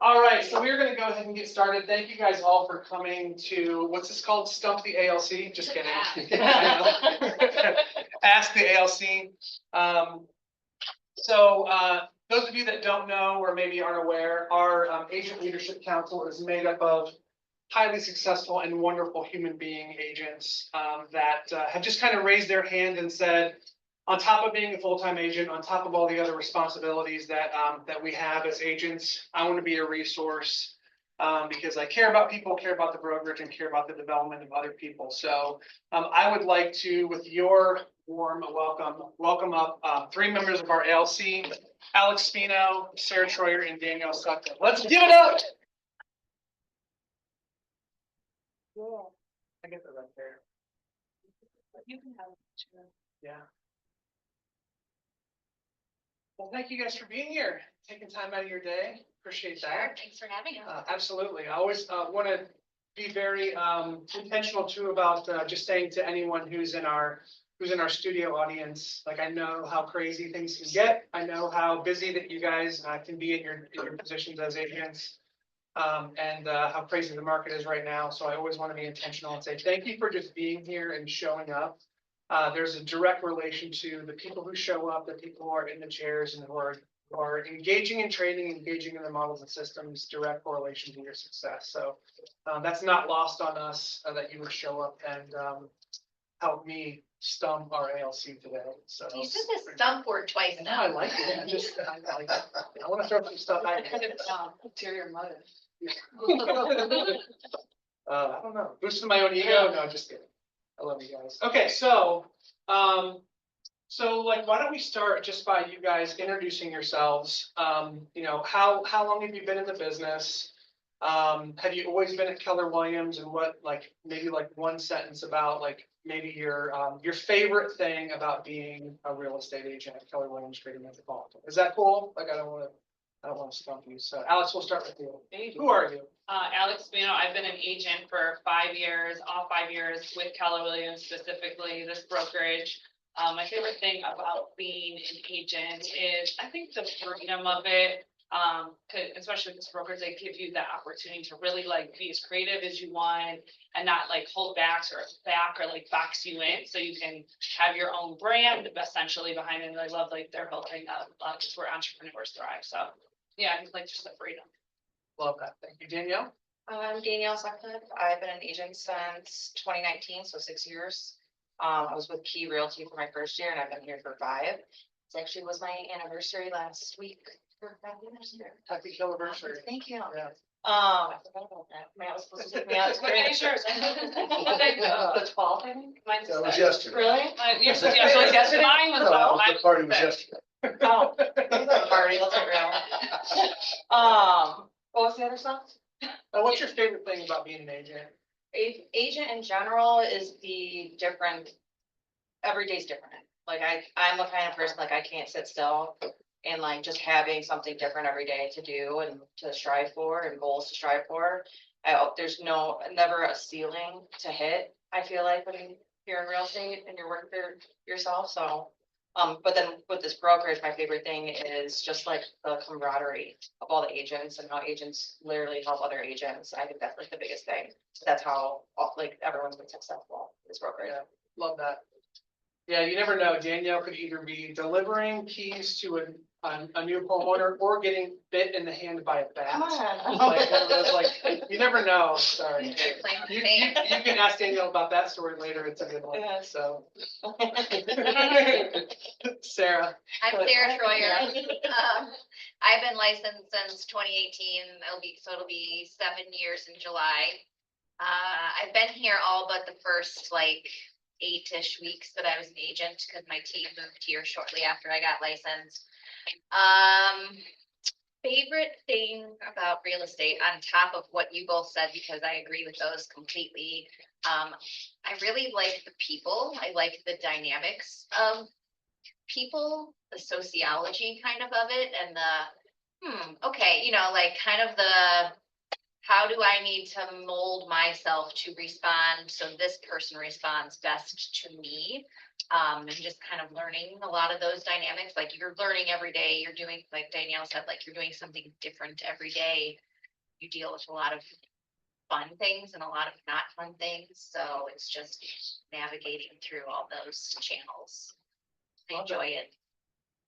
All right, so we're going to go ahead and get started. Thank you guys all for coming to, what's this called? Stump the ALC? Just kidding. Ask the ALC. Those of you that don't know or maybe aren't aware, our Agent Leadership Council is made up of highly successful and wonderful human being agents that have just kind of raised their hand and said, on top of being a full-time agent, on top of all the other responsibilities that that we have as agents, I want to be a resource because I care about people, care about the brokerage, and care about the development of other people. So I would like to, with your warm welcome up three members of our ALC, Alex Spino, Sara Troyer, and Danielle Sutcliffe. Let's give it up. Yeah, I get that right there. You can have it. Yeah. Well, thank you guys for being here, taking time out of your day. Appreciate that. Sure, thanks for having us. Absolutely. I always want to be very intentional too about just saying to anyone who's in our studio audience, like, I know how crazy things can get. I know how busy that you guys can be in your positions as agents, and how crazy the market is right now. So I always want to be intentional and say thank you for just being here and showing up. There's a direct relation to the people who show up, the people who are in the chairs and who are engaging in training, engaging in the models and systems, direct correlation to your success. So that's not lost on us that you would show up and help me stump our ALC today. So You said the stump word twice no, now. I like it. I want to throw some stuff at you. Interior motive. I don't know. Boosting my own ego? No, just kidding. I love you guys. Okay, so like, why don't we start just by you guys introducing yourselves? You know, how long have you been in the business? Have you always been at Keller Williams, and what, like, maybe like one sentence about like maybe your favorite thing about being a real estate agent at Keller Williams Greater Metropolitan? Is that cool? Like, I don't want to stump you. So Alex, we'll start with you. Who are you? Alex Spino. I've been an agent for 5 years, all 5 years with Keller Williams, specifically this brokerage. My favorite thing about being an agent is, I think, the freedom of it. Especially with this brokerage, they give you the opportunity to really like be as creative as you want and not like hold back or like box you in, so you can have your own brand essentially behind it. And I love like they're building just where entrepreneurs thrive. So yeah, I just like just the freedom. Love that. Thank you, Danielle. I'm Danielle Sutcliffe. I've been an agent since 2019, so 6 years. I was with Key Realty for my first year, and I've been here for 5. It actually was my anniversary last week. Happy anniversary. Thank you. Yeah. I forgot about that. Matt was supposed to take me out to Granite Shores. The 12th, I think. Mine's That was yesterday. Really? yours was yesterday. Mine was No, the party was yesterday. Oh, it was a party. Let's get real. What was the other stuff? What's your favorite thing about being an agent? Agent in general is the different. Every day's different. Like I'm the kind of person, like, I can't sit still, and like just having something different every day to do and to strive for, and goals to strive for. There's never a ceiling to hit. I feel like when you're in real estate and you're working for yourself. So, but then with this brokerage, my favorite thing is just like the camaraderie of all the agents and how agents literally help other agents. I think that's like the biggest thing. That's how like everyone's been successful in this brokerage. Yeah, love that. Yeah, you never know. Danielle could either be delivering keys to a new homeowner or getting bit in the hand by a bat. Come on. Like, one of those, like, you never know. Sorry. You can ask Danielle about that story later. It's a good one. Yeah. So, Sara. I'm Sara Troyer. I've been licensed since 2018. It'll be 7 years in July. I've been here all but the first like 8-ish weeks that I was an agent, because my team moved here shortly after I got licensed. Favorite thing about real estate, on top of what you both said, because I agree with those completely. I really like the people. I like the dynamics of people, the sociology kind of it, and the okay, you know, like kind of the how do I need to mold myself to respond so this person responds best to me? And just kind of learning a lot of those dynamics. Like, you're learning every day. You're doing, like Danielle said, like, you're doing something different every day. you deal with a lot of fun things and a lot of not fun things, so it's just navigating through all those channels. I Love it. enjoy it.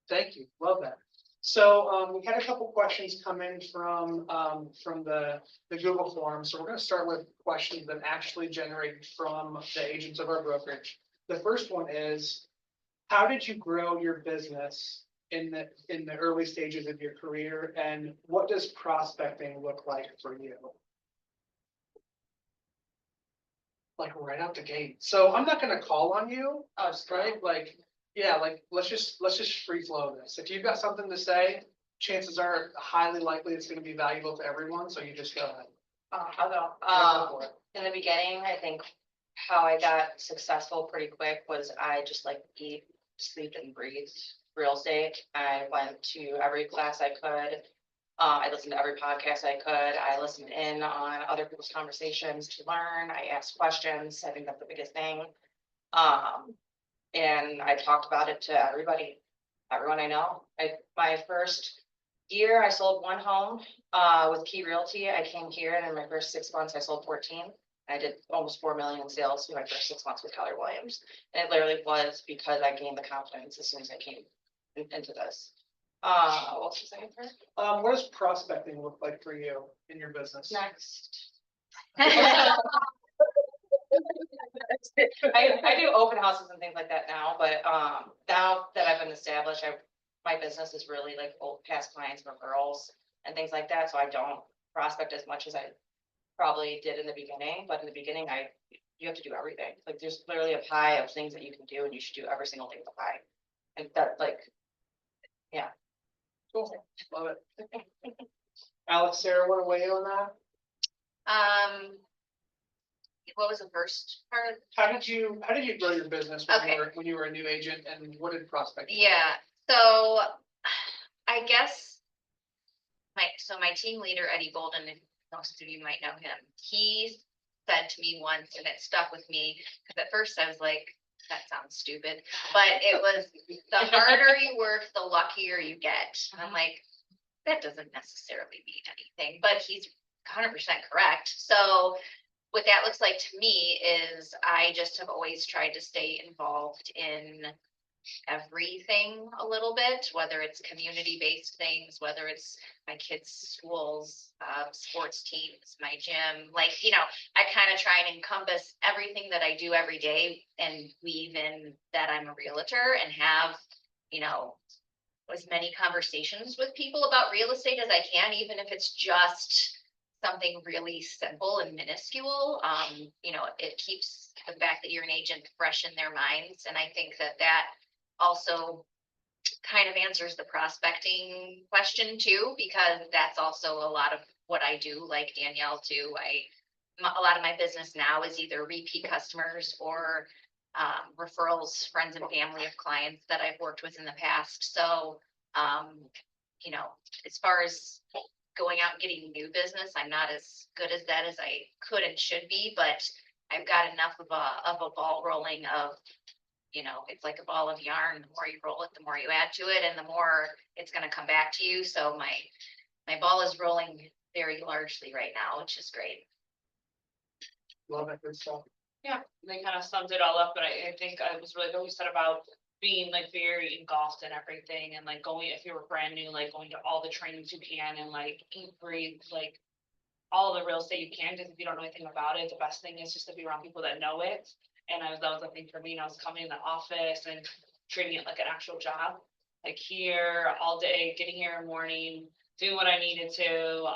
Thank you, love that. So we had a couple questions come in from the Google form. So we're going to start with questions that actually generated from the agents of our brokerage. The first one is, how did you grow your business in the early stages of your career, and what does prospecting look like for you? Like right out the gate. So I'm not going to call on you, Oh, just right? Like, yeah, like let's just free flow this. If you've got something to say, chances are highly likely it's going to be valuable to everyone. So you just go ahead. I'll go. Yeah, go for it. In the beginning, I think how I got successful pretty quick was I just like eat, sleep and breathe real estate. I went to every class I could. I listened to every podcast I could. I listened in on other people's conversations to learn. I asked questions. I think that's the biggest thing. And I talked about it to everyone I know. My first year, I sold one home with Key Realty. I came here, and in my first 6 months, I sold 14. I did almost 4 million in sales in my first 6 months with Keller Williams. And it literally was because I gained the confidence as soon as I came into this. What's the second part? What does prospecting look like for you in your business? Next. I do open houses and things like that now, but now that I've been established, my business is really like old past clients, referrals and things like that. So I don't prospect as much as I probably did in the beginning, but in the beginning, you have to do everything. Like there's literally a pie of things that you can do, and you should do every single thing in the pie. And that Cool, love it. Alex, Sarah, want to weigh in on that? What was the first part? How did you grow your business Okay. when you were a new agent, and what did prospecting? Yeah, so I guess my team leader, Eddie Bolden, and most of you might know him, he said to me once, and it stuck with me, because at first I was like, that sounds stupid, but it was, the harder you work, the luckier you get. And I'm like, that doesn't necessarily mean anything, but he's 100% correct. So what that looks like to me is I just have always tried to stay involved in everything a little bit, whether it's community-based things, whether it's my kids' schools, sports teams, my gym, like, I kind of try and encompass everything that I do every day and weave in that I'm a realtor and have, as many conversations with people about real estate as I can, even if it's just something really simple and minuscule. It keeps the fact that you're an agent fresh in their minds. And I think that also kind of answers the prospecting question too, because that's also a lot of what I do, like Danielle too. A lot of my business now is either repeat customers or referrals, friends and family of clients that I've worked with in the past. So, as far as going out and getting new business, I'm not as good as that as I could and should be, but I've got enough of a ball rolling of, it's like a ball of yarn. The more you roll it, the more you add to it, and the more it's going to come back to you. So my ball is rolling very largely right now, which is great. Love it, good stuff. Yeah, they kind of summed it all up, but I think I was really what you said about being like very engulfed in everything and like going, if you were brand new, like going to all the trainings you can and like eat, breathe, like all the real estate you can, because if you don't know anything about it, the best thing is just to be around people that know it. And that was a thing for me, and I was coming in the office and treating it like an actual job, like here all day, getting here in the morning, doing what I needed to,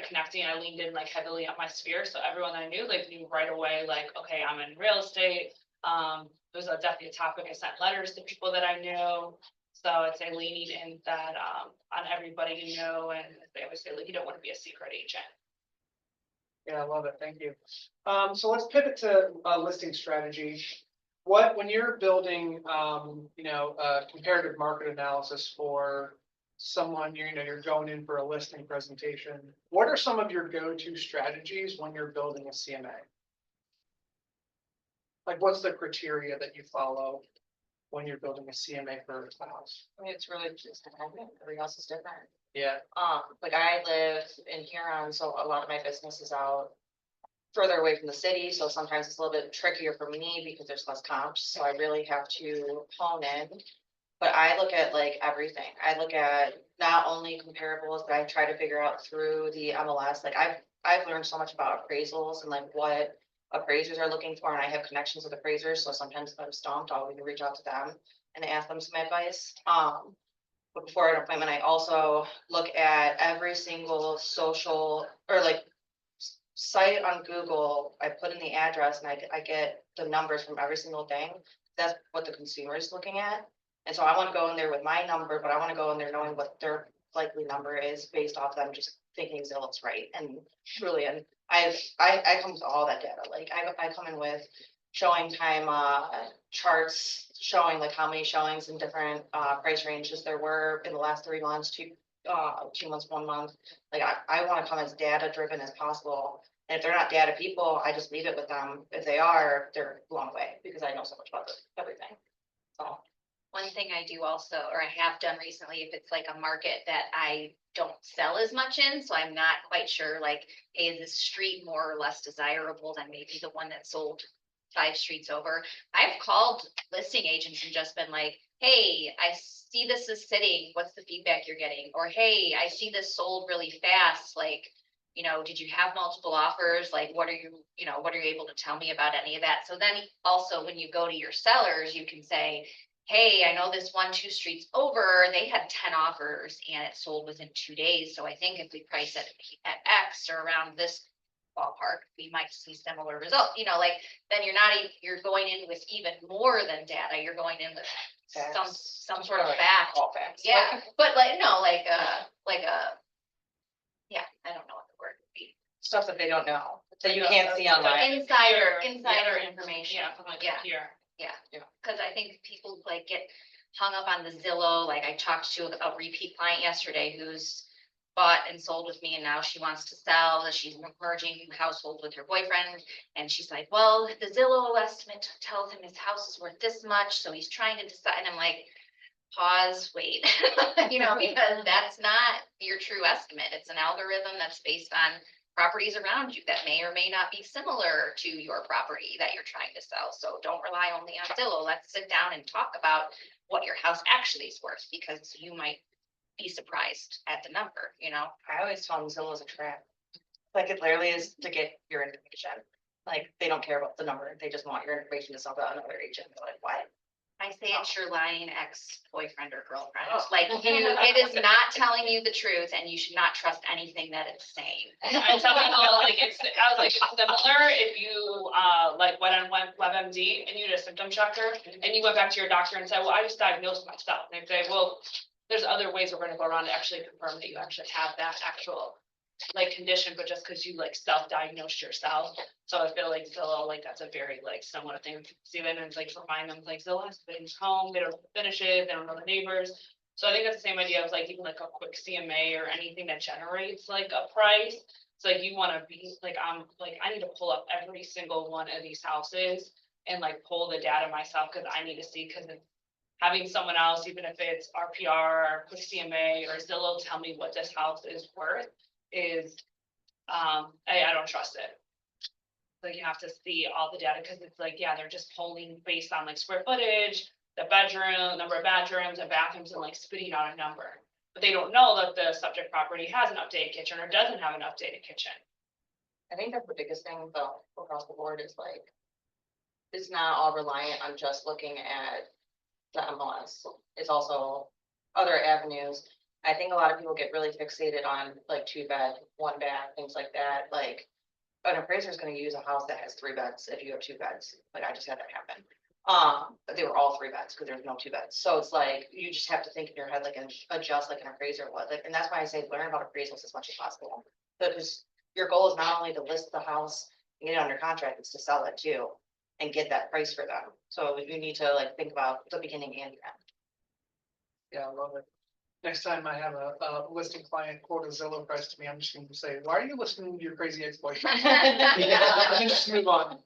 connecting. I leaned in like heavily on my sphere. So everyone I knew, like knew right away, like, okay, I'm in real estate. It was definitely a topic. I sent letters to people that I knew. So I'd say leaning in that, on everybody you know, and they always say, like, you don't want to be a secret agent. Yeah, I love it. Thank you. So let's pivot to listing strategy. When you're building, comparative market analysis for someone, you're going in for a listing presentation, what are some of your go-to strategies when you're building a CMA? Like, what's the criteria that you follow when you're building a CMA for a house? I mean, it's really just everything else is different. Yeah. Like I live in Huron, so a lot of my business is out further away from the city, so sometimes it's a little bit trickier for me because there's less comps, so I really have to hone in. But I look at like everything. I look at not only comparables, but I try to figure out through the MLS, like I've learned so much about appraisals and like what appraisers are looking for, and I have connections with appraisers, so sometimes if I'm stumped, I'll even reach out to them and ask them some advice. But before an appointment, I also look at every single social or like site on Google. I put in the address and I get the numbers from every single thing. That's what the consumer is looking at. And so I want to go in there with my number, but I want to go in there knowing what their likely number is based off them just thinking Zillow's right. And truly, and I come with all that data. Like I come in with showing time charts showing like how many showings in different price ranges there were in the last 3 months, 2 months, 1 month. Like I want to come as data driven as possible. And if they're not data people, I just leave it with them. If they are, they're blown away because I know so much about everything. So. One thing I do also, or I have done recently, if it's like a market that I don't sell as much in, so I'm not quite sure, like, hey, is this street more or less desirable than maybe the one that sold 5 streets over? I've called listing agents and just been like, hey, I see this is sitting, what's the feedback you're getting? Or, hey, I see this sold really fast, like, did you have multiple offers? Like, what are you able to tell me about any of that? So then also when you go to your sellers, you can say, hey, I know this 1-2 streets over, they had 10 offers and it sold within 2 days. So I think if we price it at X or around this ballpark, we might see similar results. Then you're going in with even more than data. You're going in with some sort of fact. All facts. Yeah, but like, no, yeah, I don't know what the word would be. Stuff that they don't know, that you can't see online. Insider information. Yeah, something like Yeah. that here. Cause I think people like get hung up on the Zillow. Like I talked to a repeat client yesterday who's bought and sold with me and now she wants to sell. She's merging household with her boyfriend. And she's like, well, the Zillow estimate tells him his house is worth this much. So he's trying to decide. And I'm like, pause, wait, because that's not your true estimate. It's an algorithm that's based on properties around you that may or may not be similar to your property that you're trying to sell. So don't rely only on Zillow. Let's sit down and talk about what your house actually is worth, because you might be surprised at the number, I always tell them Zillow is a trap. Like it literally is to get your information. Like they don't care about the number. They just want your information to sell to another agent. They're like, why? I say it's your lying ex-boyfriend or girlfriend. Oh. Like it is not telling you the truth and you should not trust anything that it's saying. I tell people like I was like, it's similar if you like went on WebMD and you did a symptom checker and you went back to your doctor and said, well, I just diagnosed myself. And they say, well, there's other ways we're gonna go around to actually confirm that you actually have that actual like condition, but just because you like self-diagnosed yourself. So I feel like Zillow, like that's a very like similar thing. See them and it's like remind them like Zillow has finished home, they don't know the finishes, they don't know the neighbors. So I think that's the same idea of like even like a quick CMA or anything that generates like a price. It's like you want to be like, I'm like, I need to pull up every single one of these houses and like pull the data myself because I need to see, because having someone else, even if it's RPR, quick CMA or Zillow tell me what this house is worth is, I don't trust it. Like you have to see all the data because it's like, yeah, they're just polling based on like square footage, the bedroom, number of bedrooms and bathrooms and like spitting out a number. But they don't know that the subject property has an updated kitchen or doesn't have an updated kitchen. I think that's the biggest thing though across the board is like, it's not all reliant on just looking at the MLS. It's also other avenues. I think a lot of people get really fixated on like 2-bed, 1-bath, things like that. Like an appraiser is going to use a house that has 3 beds if you have 2 beds. Like I just had that happen. But they were all 3 beds because there's no 2 beds. So it's like you just have to think in your head like and adjust like an appraiser would. Like, and that's why I say learn about appraisals as much as possible. Because your goal is not only to list the house and get it under contract, it's to sell it too and get that price for them. So you need to like think about the beginning and the end. Yeah, I love it. Next time I have a listing client quote a Zillow price to me, I'm just going to say, why are you listening to your crazy ex-boyfriend? And then just move on.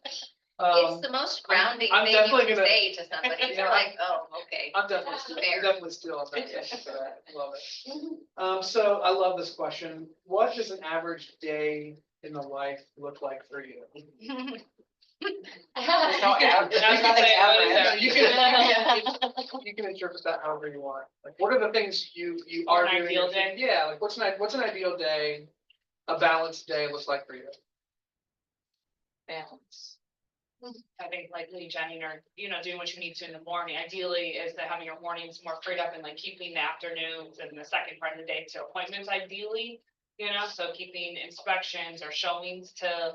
It's the most grounding I'm thing you definitely can gonna- say to somebody. Yeah. They're like, oh, okay. I'm definitely still, Fair. I'm definitely still on that. Thank you for that. Love it. So I love this question. What does an average day in the life look like for you? There's no average. I was gonna Nothing's say, what is average. there? You can interpret that however you want. Like, what are the things you are An doing? ideal day? Yeah, like what's an ideal day, a balanced day looks like for you? Balance. I think like Lee, Jenny, or, doing what you need to in the morning, ideally is that having your mornings more freed up and like keeping the afternoons and the second part of the day to appointments ideally. So keeping inspections or showings to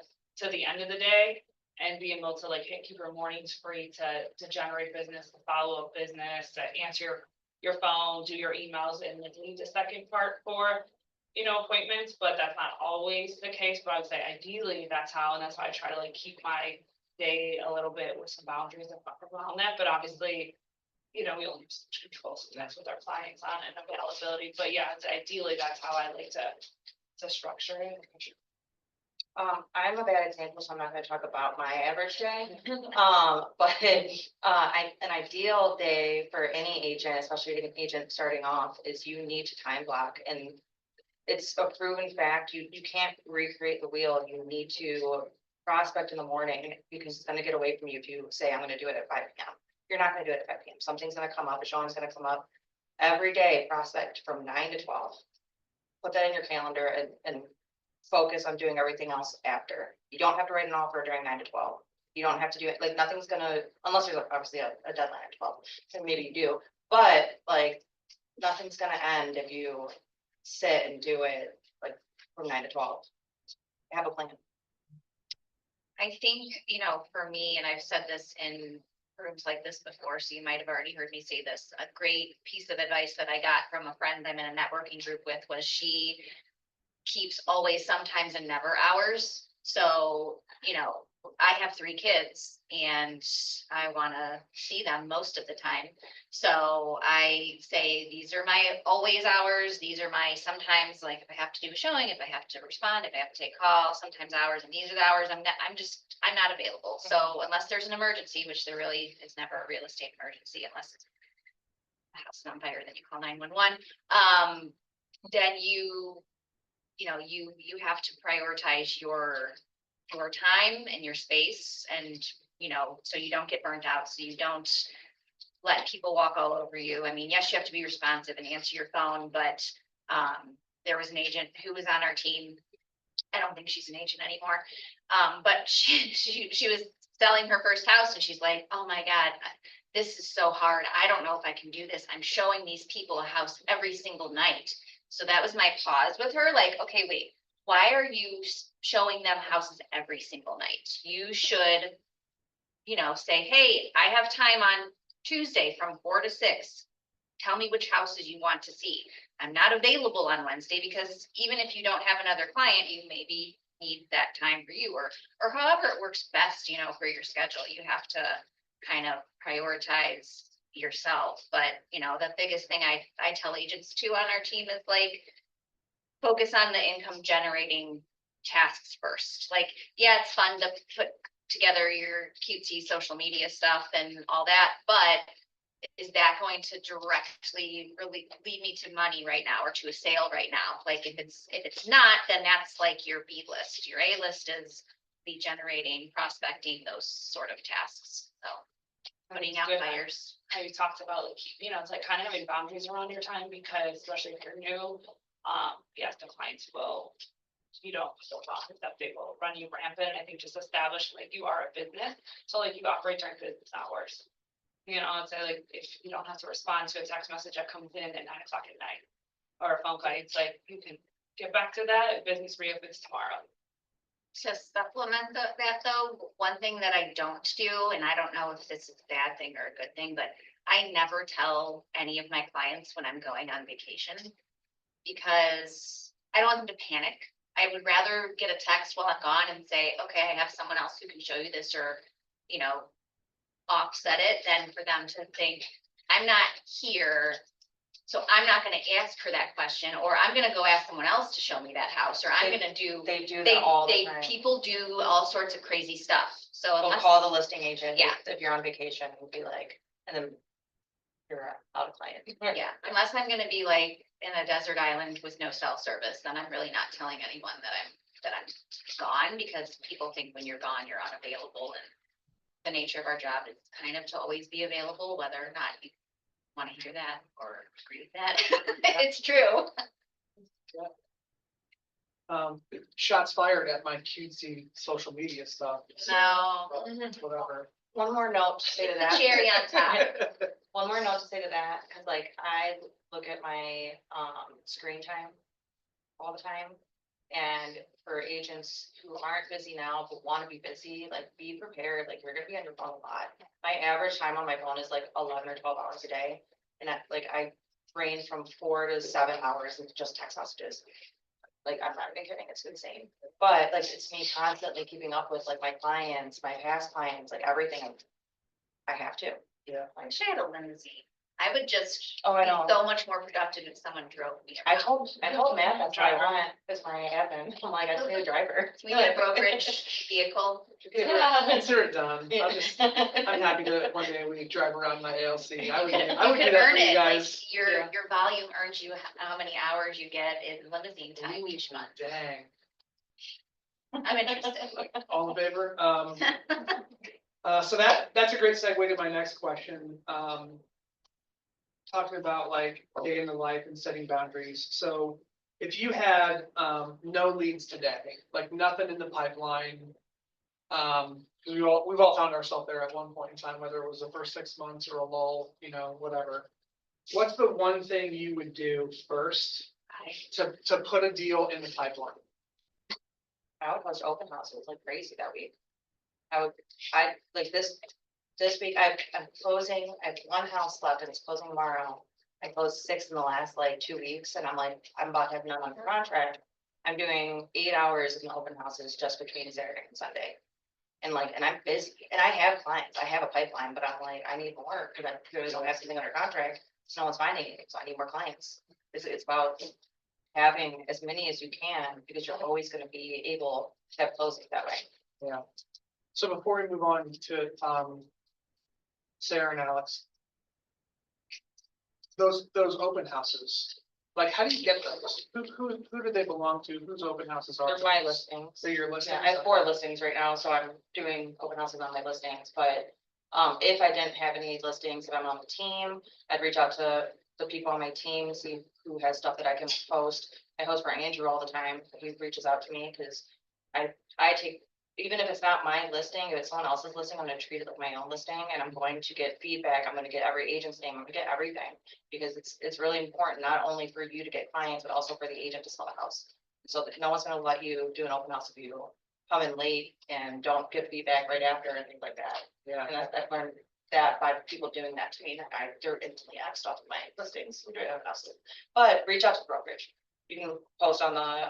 the end of the day. And being able to like keep your mornings free to generate business, to follow up business, to answer your phone, do your emails, and like leave the second part for, appointments, but that's not always the case. But I would say ideally that's how, and that's why I try to like keep my day a little bit with some boundaries around that. But obviously, we only have so much control, so that's with our clients on and availability. But yeah, it's ideally that's how I like to structure it. I'm a bad example, so I'm not gonna talk about my average day. But, an ideal day for any agent, especially an agent starting off, is you need to time block, and it's a proven fact. You can't recreate the wheel. You need to prospect in the morning, because it's gonna get away from you if you say, I'm gonna do it at 5 p.m. You're not gonna do it at 5 p.m. Something's gonna come up, a showing's gonna come up. Every day, prospect from 9 to 12. Put that in your calendar and focus on doing everything else after. You don't have to write an offer during 9 to 12. You don't have to do it, like, nothing's gonna, unless there's obviously a deadline at 12, and maybe you do, but like, nothing's gonna end if you sit and do it like from 9 to 12. Have a plan. I think, for me, and I've said this in rooms like this before, so you might have already heard me say this, a great piece of advice that I got from a friend I'm in a networking group with was she keeps always, sometimes, and never hours. So, I have 3 kids and I want to see them most of the time. So I say, these are my always hours. These are my sometimes, like if I have to do a showing, if I have to respond, if I have to take calls, sometimes hours, and these are the hours I'm not available. So unless there's an emergency, which there really is never a real estate emergency, unless it's a house on fire, then you call 911. Then you have to prioritize your time and your space, and so you don't get burnt out, so you don't let people walk all over you. I mean, yes, you have to be responsive and answer your phone, but there was an agent who was on our team. I don't think she's an agent anymore. But she was selling her first house, and she's like, oh my God, this is so hard. I don't know if I can do this. I'm showing these people a house every single night. So that was my pause with her. Like, okay, wait, why are you showing them houses every single night? You should, say, hey, I have time on Tuesday from 4 to 6. Tell me which houses you want to see. I'm not available on Wednesday, because even if you don't have another client, you maybe need that time for you, or however it works best, for your schedule. You have to kind of prioritize yourself. But, the biggest thing I tell agents too on our team is like, focus on the income generating tasks first. Like, yeah, it's fun to put together your cutesy social media stuff and all that, but is that going to directly really lead me to money right now, or to a sale right now? Like, if it's not, then that's like your B list. Your A list is lead generating, prospecting, those sort of tasks. So putting out fires. How you talked about, like, it's like kind of having boundaries around your time, because especially if you're new, yes, the clients will, feel confident that they will run you rampant. I think just establish like you are a business, so like you operate during business hours. I'd say like if you don't have to respond to a text message that comes in at 9 o'clock at night, or a phone call, it's like you can get back to that if business reopens tomorrow. To supplement that though, one thing that I don't do, and I don't know if this is a bad thing or a good thing, but I never tell any of my clients when I'm going on vacation, because I don't want them to panic. I would rather get a text while I'm gone and say, okay, I have someone else who can show you this, or, offset it, than for them to think I'm not here So I'm not gonna ask her that question, or I'm gonna go ask someone else to show me that house, or I'm They- gonna do. They do that all the time. People do all sorts of crazy stuff, so They'll unless, call the listing agent. Yeah. If you're on vacation, and be like, and then you're out of client. yeah, unless I'm gonna be like in a desert island with no cell service, then I'm really not telling anyone that I'm gone, because people think when you're gone, you're unavailable, and the nature of our job is kind of to always be available, whether or not you want to hear that or agree with that. It's true. Shots fired at my cutesy social media stuff. No. Whatever. One more note to say to that. Cherry on top. One more note to say to that, cause like I look at my screen time all the time. And for agents who aren't busy now, but wanna be busy, like be prepared, like you're gonna be on your phone a lot. My average time on my phone is like 11 or 12 hours a day. And I range from 4 to 7 hours with just text messages. Like, I'm not even kidding, it's insane. But like, it's me constantly keeping up with like my clients, my past clients, like everything. I have to. Yeah. I wish I had a limousine. I would just Oh, I be know. so much more productive if someone drove me. I told Matt that's what I want, as my admin. I'm like, I just need a driver. Can we get a brokerage vehicle? Consider it done. I'm happy to one day we drive around my ALC. I would do You that could for earn you it, like guys. your, Yeah. your volume earns you how many hours you get in limousine time each month. Dang. I'm interested. All in favor? So that's a great segue to my next question. Talking about like day in the life and setting boundaries. So if you had no leads today, like nothing in the pipeline, we've all found ourselves there at one point in time, whether it was the first 6 months or a lull, whatever. What's the one thing you would do first to put a deal in the pipeline? I would post open houses like crazy that week. Like this week, I'm closing, I have one house left and it's closing tomorrow. I closed 6 in the last like 2 weeks and I'm about to have none under contract. I'm doing 8 hours in the open houses just between Saturday and Sunday. And I'm busy and I have clients, I have a pipeline, but I'm like, I need more because I clearly don't have something under contract. So no one's finding anything, so I need more clients. It's about having as many as you can because you're always gonna be able to have closings that way. Yeah. So before we move on to Sarah and Alex, those open houses, like how do you get those? Who do they belong to? Whose open houses are? They're my listings. So your listings? Yeah, I have 4 listings right now, so I'm doing open houses on my listings, but if I didn't have any listings, if I'm on the team, I'd reach out to the people on my team, see who has stuff that I can post. I host for Andrew all the time, he reaches out to me, cause I take, even if it's not my listing, if it's someone else's listing, I'm gonna treat it like my own listing, and I'm going to get feedback, I'm gonna get every agent's name, I'm gonna get everything. Because it's really important, not only for you to get clients, but also for the agent to sell the house. So that no one's gonna let you do an open house if you come in late and don't get feedback right after and things like that. Yeah. And I've learned that by people doing that to me, that they're instantly axed off of my listings, we're doing open houses. But reach out to the brokerage. You can post on the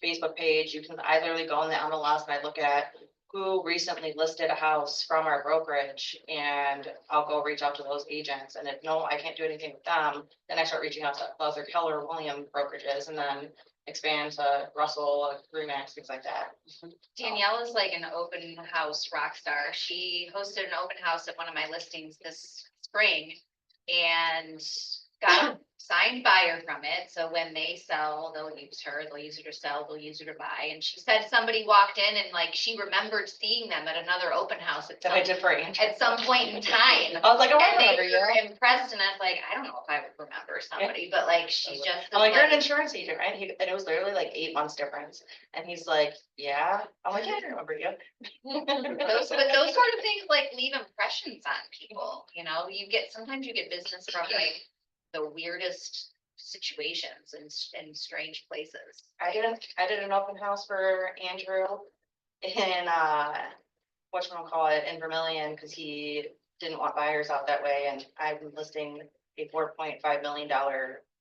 Facebook page, I literally go on the MLS and I look at who recently listed a house from our brokerage, and I'll go reach out to those agents, and if no, I can't do anything with them, then I start reaching out to other Keller Williams brokerages, and then expand to Russell, Remax, things like that. Danielle is like an open house rock star. She hosted an open house at one of my listings this spring and got a signed buyer from it. So when they sell, they'll use her, they'll use her to sell, they'll use her to buy. And she said somebody walked in and like she remembered seeing them at another open house at That I did for Andrew. at some point in time. I was like, oh, I And they remember you. were impressed, and I was like, I don't know if I would remember somebody, but like she's just. I'm like, you're an insurance agent, right? And it was literally like 8 months difference. And he's like, yeah. I'm like, yeah, I remember you. But those sort of things like leave impressions on people, sometimes you get business from like the weirdest situations and strange places. I did an open house for Andrew in whatchamacallit, in Vermillion, because he didn't want buyers out that way, and I'm listing a $4.5 million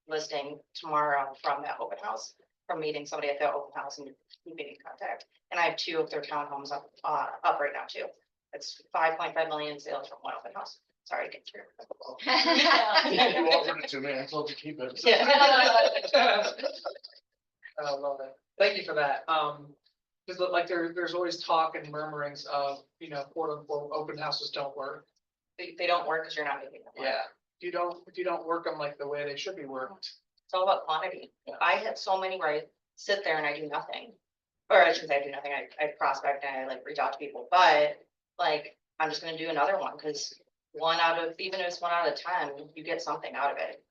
listing tomorrow from that open house, from meeting somebody at that open house and keeping in contact. And I have 2 of their townhomes up right now too. It's 5.5 million sales from one open house. Sorry to get through. You offered it to me, I told you keep it. Yeah. I love it. Thank you for that. Because like there's always talk and murmurings of, quote unquote, open houses don't work. They don't work because you're not making them work. Yeah. If you don't work them like the way they should be worked. It's all about quantity. I had so many where I sit there and I do nothing. Or I shouldn't say I do nothing, I prospect and I like reach out to people, but like, I'm just gonna do another one, because even if it's 1 out of 10, you get something out of it.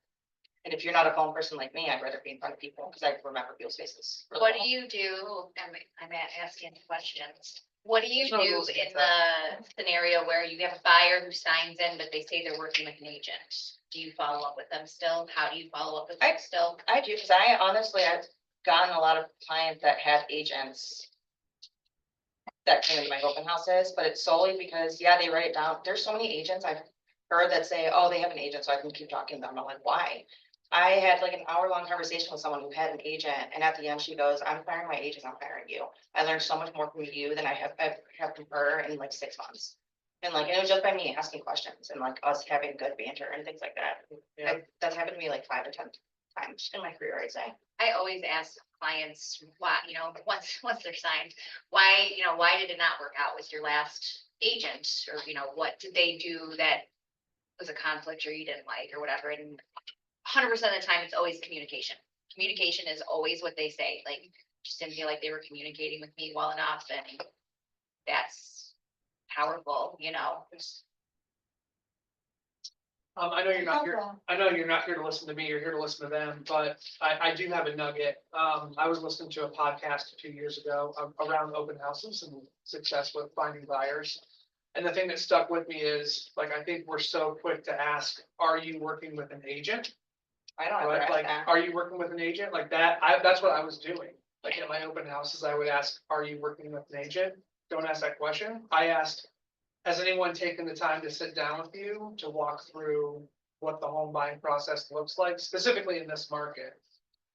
And if you're not a phone person like me, I'd rather be in front of people, because I remember people's faces. really What well. do you do? I'm asking questions. What do you There's no do rules in against the scenario where you have a buyer who signs in, but they say they're working with an agent? Do you follow up with them still? How do you follow up with them still? I do, because I've gotten a lot of clients that have agents that came into my open houses, but it's solely because, they write it down. There's so many agents I've heard that say, oh, they have an agent, so I can keep talking to them. I'm like, why? I had like an hour-long conversation with someone who had an agent, and at the end she goes, I'm firing my agent, I'm firing you. I learned so much more from you than I've from her in like 6 months. And like, it was just by me asking questions and like us having good banter and things like that. Yeah. That's happened to me like 5 or 10 times in my career, I'd say. I always ask clients why, once they're signed, why did it not work out with your last agent? Or, what did they do that was a conflict or you didn't like or whatever? And 100% of the time, it's always communication. Communication is always what they say. Like, just didn't feel like they were communicating with me well enough, and that's powerful, I know you're not here. I know you're not here to listen to me. You're here to listen to them. But I do have a nugget. I was listening to a podcast 2 years ago around open houses and success with finding buyers. And the thing that stuck with me is, like, I think we're so quick to ask, "Are you working with an agent?" I don't ever Right? ask Like, that. "Are you working with an agent?" Like that. That's what I was doing. Like at my open houses, I would ask, "Are you working with an agent?" Don't ask that question. I asked, has anyone taken the time to sit down with you to walk through what the home buying process looks like, specifically in this market?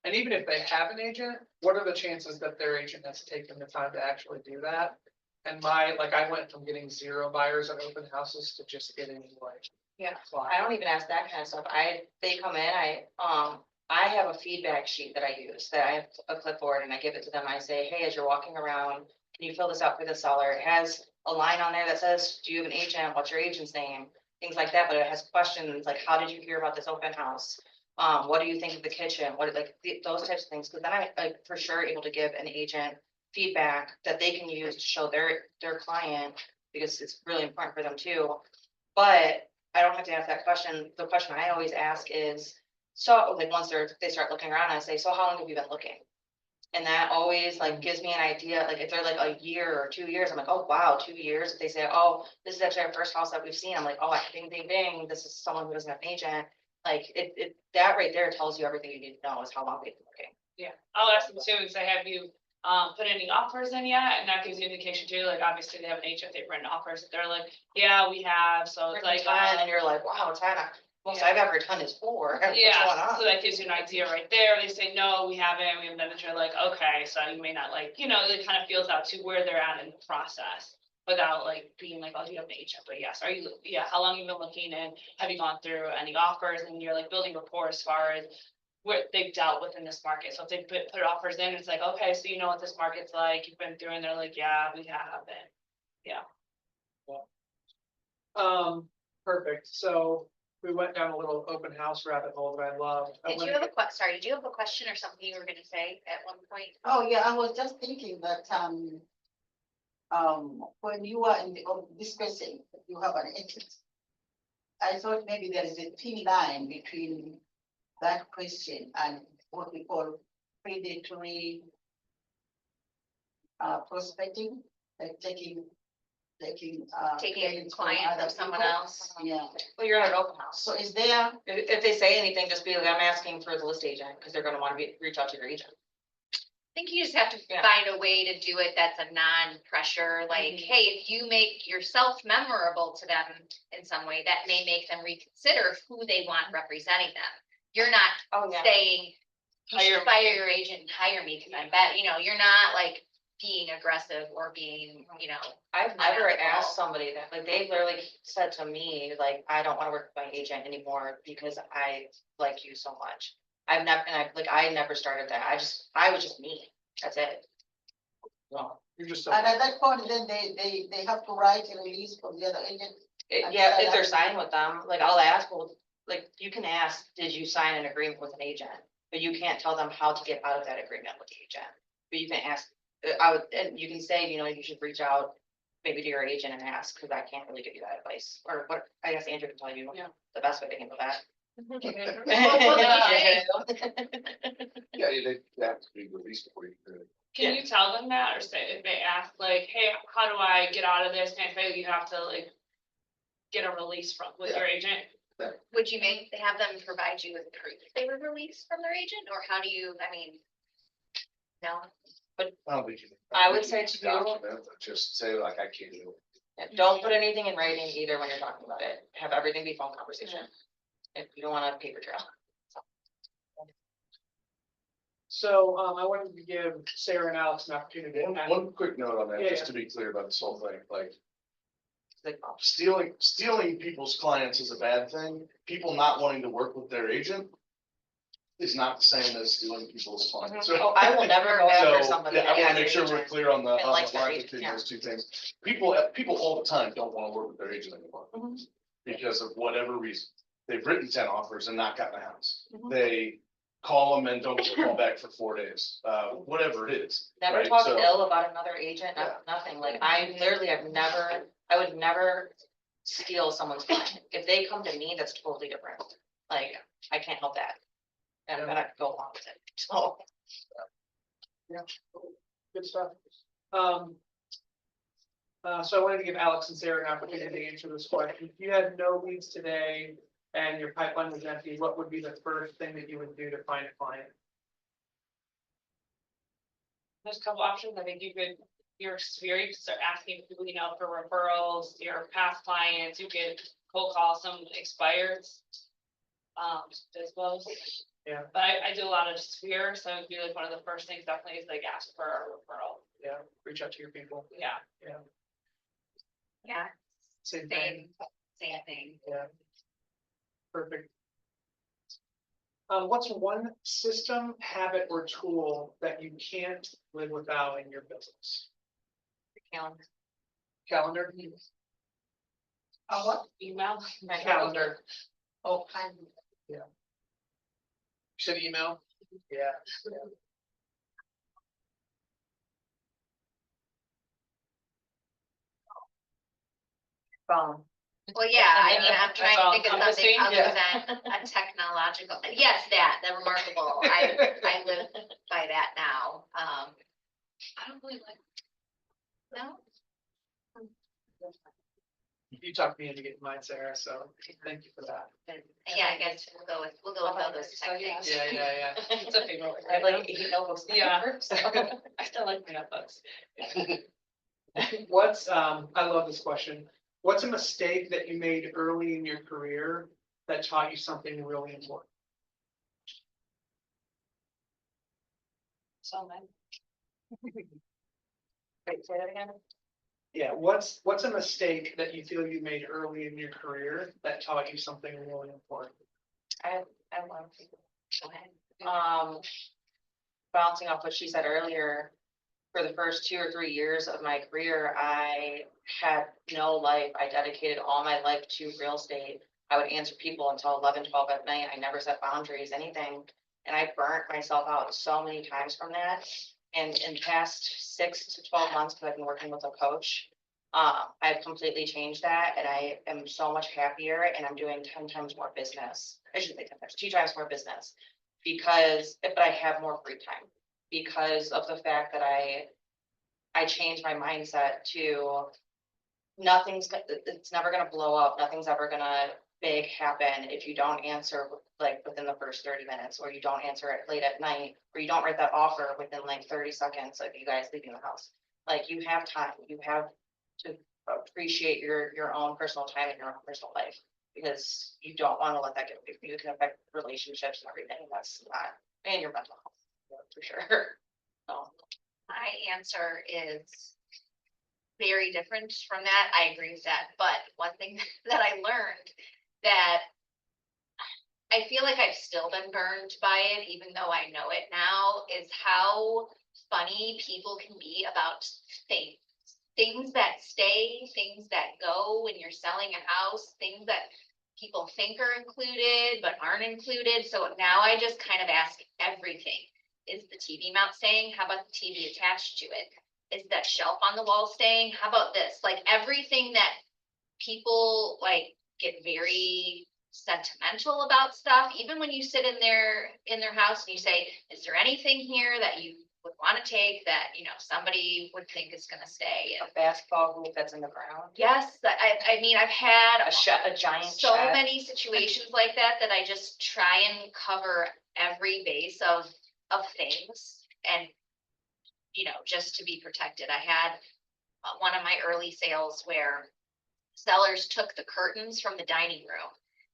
And even if they have an agent, what are the chances that their agent has taken the time to actually do that? And I went from getting 0 buyers at open houses to just getting like. Yeah, five. I don't even ask that kind of stuff. They come in, I have a feedback sheet that I use, that I have a clipboard, and I give it to them. I say, hey, as you're walking around, can you fill this out for the seller? It has a line on there that says, do you have an agent? What's your agent's name? Things like that, but it has questions like, how did you hear about this open house? What do you think of the kitchen? Those types of things, because then I'm for sure able to give an agent feedback that they can use to show their client, because it's really important for them too. But I don't have to ask that question. The question I always ask is, so like once they start looking around, I say, so how long have you been looking? And that always like gives me an idea. Like if they're like a year or 2 years, I'm like, oh wow, 2 years. If they say, oh, this is actually our first house that we've seen, I'm like, oh, ding, ding, ding. This is someone who doesn't have an agent. Like that right there tells you everything you need to know is how long they've been looking. Yeah, I'll ask them too and say, have you put any offers in yet? And that gives you indication too, like obviously they have an agent, they've written offers, if they're like, yeah, we have, so it's like. And you're like, wow, it's had most Yeah. I've ever done is 4. What's going Yeah, on? so that gives you an idea right there. They say, no, we haven't, then you're like, okay, so you may not it kind of feels out to where they're at in the process. Without like being like, oh, you have an agent, but yes, how long have you been looking, and have you gone through any offers? And you're like building rapport as far as what they've dealt with in this market. So if they put offers in, it's like, okay, so you know what this market's like, you've been through, and they're like, yeah, we have it. Yeah. Perfect. So we went down a little open house rabbit hole that I loved. Did you have a question or something you were gonna say at one point? Oh, yeah, I was just thinking that, when you are discussing, you have an agent. I thought maybe there is a thin line between that question and what we call predatory prospecting, like taking Taking clients from client other from someone people. else? Yeah, Well, you're at an open house. so is there, If they say anything, just be like, I'm asking for the list agent, because they're gonna want to reach out to your agent. I think you just have to Yeah. find a way to do it that's a non-pressure, like, hey, if you make yourself memorable to them in some way, that may make them reconsider who they want representing them. You're not Oh, yeah. saying, you Hire should fire your agent and hire me because I'm better, you're not like being aggressive or being, you know, I've never unethical. asked somebody that, like, they literally said to me, like, I don't wanna work with my agent anymore because I like you so much. I've never, and I never started that, I was just me, that's it. Well, You're just. And at that point, then they have to write a release from the other agent. Yeah, if they're signing with them, like, I'll ask, well, like, you can ask, did you sign an agreement with an agent? But you can't tell them how to get out of that agreement with the agent. But you can ask, and you can say, you know, you should reach out maybe to your agent and ask, because I can't really give you that advice. Or what, I guess Andrew can tell you Yeah. the best way to handle that. yeah, they have to be released before you can. Can you tell them that, or say, if they ask like, hey, how do I get out of this, can I say you have to like get a release from, with your agent? Would you have them provide you with proof they were released from their agent, or how do you, I mean? No, I don't think you. I would think say you to can you- document it, Just say like, I can't do it. Don't put anything in writing either when you're talking about it. Have everything be phone conversation. If you don't want a paper trail. So, I wanted to give Sarah and Alex an opportunity. to ask- One quick note on that, Yeah, just yeah. to be clear about this whole thing, like, Like, stealing people's clients is a bad thing. People not wanting to work with their agent is not the same as stealing people's clients. oh, I will never go after So, somebody. yeah, I that wanna has make an sure we're agent. clear on the and likes their line agent, between yeah. those two things. People all the time don't wanna work with their agent anymore. Mhm. Because of whatever reason. They've written 10 offers and not gotten a house. Mhm. They call them and don't call back for 4 days, whatever it is. Never right? talk So- ill about another agent, Yeah. nothing, like, I literally have never, I would never steal someone's client. If they come to me, that's totally different, like, I can't help that. And I'm gonna go along with it, so. Good stuff. So I wanted to give Alex and Sarah an opportunity to answer this question. If you had no leads today and your pipeline was empty, what would be the first thing that you would do to find a client? There's a couple options, I think you could, your sphere, you could start asking people, you know, for referrals, your past clients, you could cold call some expireds. As well. Yeah. But I do a lot of sphere, so it'd be like one of the first things definitely is like ask for a referral, Yeah, reach out to your people. yeah. yeah, Same thing. same thing. Yeah. Perfect. What's one system, habit, or tool that you can't live without in your business? Calendar? What? Email. Calendar. Oh, kind. You said email? Yeah. Phone. Well, yeah, I mean, I'm That's trying to all think of something encompassing, other yeah. than a technological, yes, the remarkable, I live by that now, I don't really like. No, You talked me into getting mine, Sarah, so thank you for that. but, yeah, I guess we'll go with all those tech things. Yeah. It's a favorite. I have like 8 notebooks. Yeah. I still like my notebooks. What's, I love this question. What's a mistake that you made early in your career that taught you something really important? So then. Wait, say that again? Yeah, what's a mistake that you feel you made early in your career that taught you something really important? I love people. Go ahead. Bouncing off what she said earlier, for the first 2 or 3 years of my career, I had no life. I dedicated all my life to real estate. I would answer people until 11, 12 at night. I never set boundaries, anything. And I burnt myself out so many times from that. And in the past 6 to 12 months, because I've been working with a coach, I've completely changed that and I am so much happier and I'm doing 10 times more business. I shouldn't say 10 times, 2 times more business but I have more free time because of the fact that I changed my mindset to it's never gonna blow up. Nothing's ever gonna big happen if you don't answer like within the first 30 minutes, or you don't answer it late at night, or you don't write that offer within like 30 seconds of you guys leaving the house. Like you have time, you have to appreciate your own personal time and your own personal life, because you don't want to let that get away from you. It can affect relationships and everything. That's not, and your mental health, for sure. So My answer is very different from that. I agree with that, but one thing that I learned that I feel like I've still been burned by it, even though I know it now, is how funny people can be about things. Things that stay, things that go when you're selling a house, things that people think are included but aren't included. So now I just kind of ask everything. Is the TV mount staying? How about the TV attached to it? Is that shelf on the wall staying? How about this? Like everything that people like get very sentimental about stuff, even when you sit in their house and you say, is there anything here that you would want to take that, you know, somebody would think is gonna stay? A basketball hoop that's in the ground, Yes, I mean, I've had a giant so shed. many situations like that, that I just try and cover every base of things and, you know, just to be protected. I had one of my early sales where sellers took the curtains from the dining room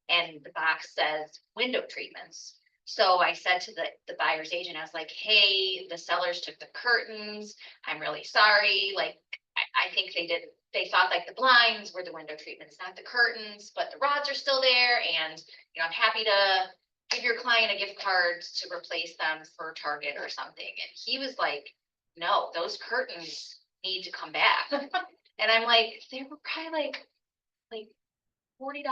and the box says window treatments. So I said to the buyer's agent, I was like, hey, the sellers took the curtains. I'm really sorry. Like, I think they thought like the blinds were the window treatments, not the curtains, but the rods are still there. And, you know, I'm happy to give your client a gift card to replace them for Target or something. And he was like, no, those curtains need to come back. And I'm like, they were probably like $40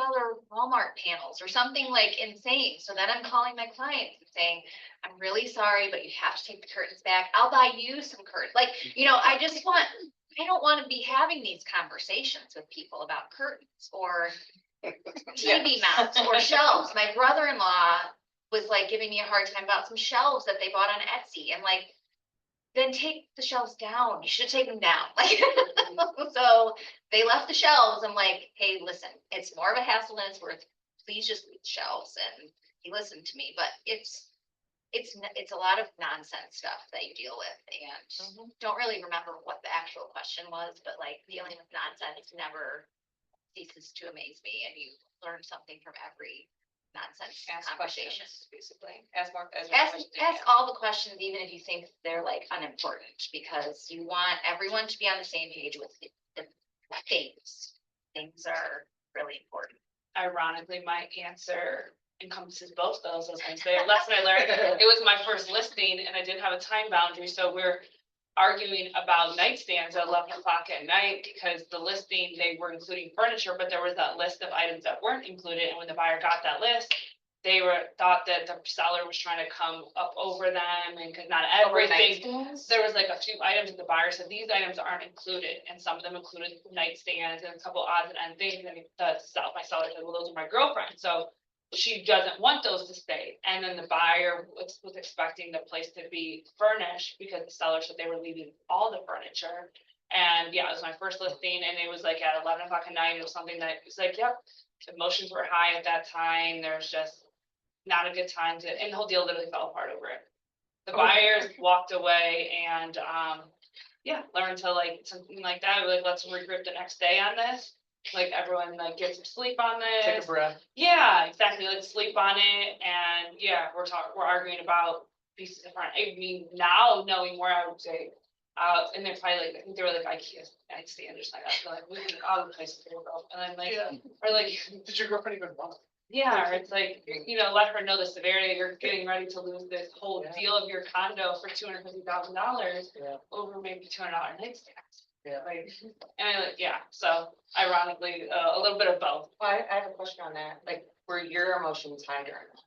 Walmart panels or something like insane. So then I'm calling my clients and saying, I'm really sorry, but you have to take the curtains back. I'll buy you some curtains. Like, you know, I don't want to be having these conversations with people about curtains or TV mounts or shelves. My brother-in-law was like giving me a hard time about some shelves that they bought on Etsy. And like, then take the shelves down. You should take them down. Like, so they left the shelves. I'm like, hey, listen, it's more of a hassle than it's worth. Please just leave the shelves. And he listened to me, but it's a lot of nonsense stuff that you deal with, and don't really remember what the actual question was, but like dealing with nonsense never ceases to amaze me, and you learn something from every nonsense Ask conversation. questions, basically. Ask more. Ask all the questions, even if you think they're like unimportant, because you want everyone to be on the same page with the things. Things are really important. Ironically, my answer encompasses both those. I was gonna say, a lesson I learned, it was my first listing and I didn't have a time boundary, so we're arguing about nightstands at 11 o'clock at night because the listing, they were including furniture, but there was that list of items that weren't included, and when the buyer got that list, they thought that the seller was trying to come up over them, and because not everything. There was like a few items that the buyer said, these items aren't included, and some of them included nightstands and a couple odds and ends things, and my seller said, well, those are my girlfriend's, so she doesn't want those to stay. And then the buyer was expecting the place to be furnished because the seller said they were leaving all the furniture. And yeah, it was my first listing, and it was like at 11 o'clock at night. It was something that was like, yep, emotions were high at that time. There's just not a good time to, and the whole deal literally fell apart over it. The buyers walked away and yeah, learned to like something like that. Like, let's regroup the next day on this. Like everyone like get some sleep on this. Take a breath. Yeah, exactly. Like sleep on it, and yeah, we're arguing about pieces of front. I mean, now knowing where I would say, and they're probably like, I think they were like IKEA nightstand or something like that. So like, we can all the places they go, and I'm like, Yeah. or like, Did your girlfriend even want it? yeah, or it's like, you know, let her know the severity. You're getting ready to lose this whole Yeah. deal of your condo for $250,000 Yeah. over maybe $200 nightstands. Yeah. Like, and like, yeah, so ironically, a little bit of both. Well, I have a question on that, like, were your emotions high during that?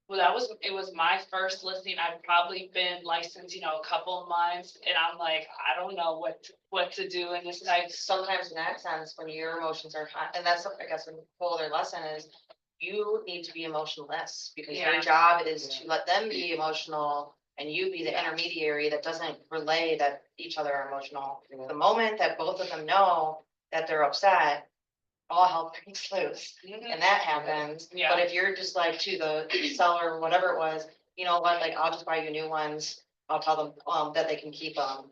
Well, it was my first listing. I'd probably been licensed, you know, a couple of months, and I'm like, I don't know what to do in this type. Sometimes in that sense, when your emotions are high, and that's, I guess, a whole other lesson is, you need to be emotionless, because Yeah. your job is to let them be emotional, and you be the intermediary that doesn't relay that each other are emotional. The moment that both of them know that they're upset, all hell breaks loose. And that happens. Yeah. But if you're just like to the seller, whatever it was, you know what, like, I'll just buy you new ones. I'll tell them, that they can keep them.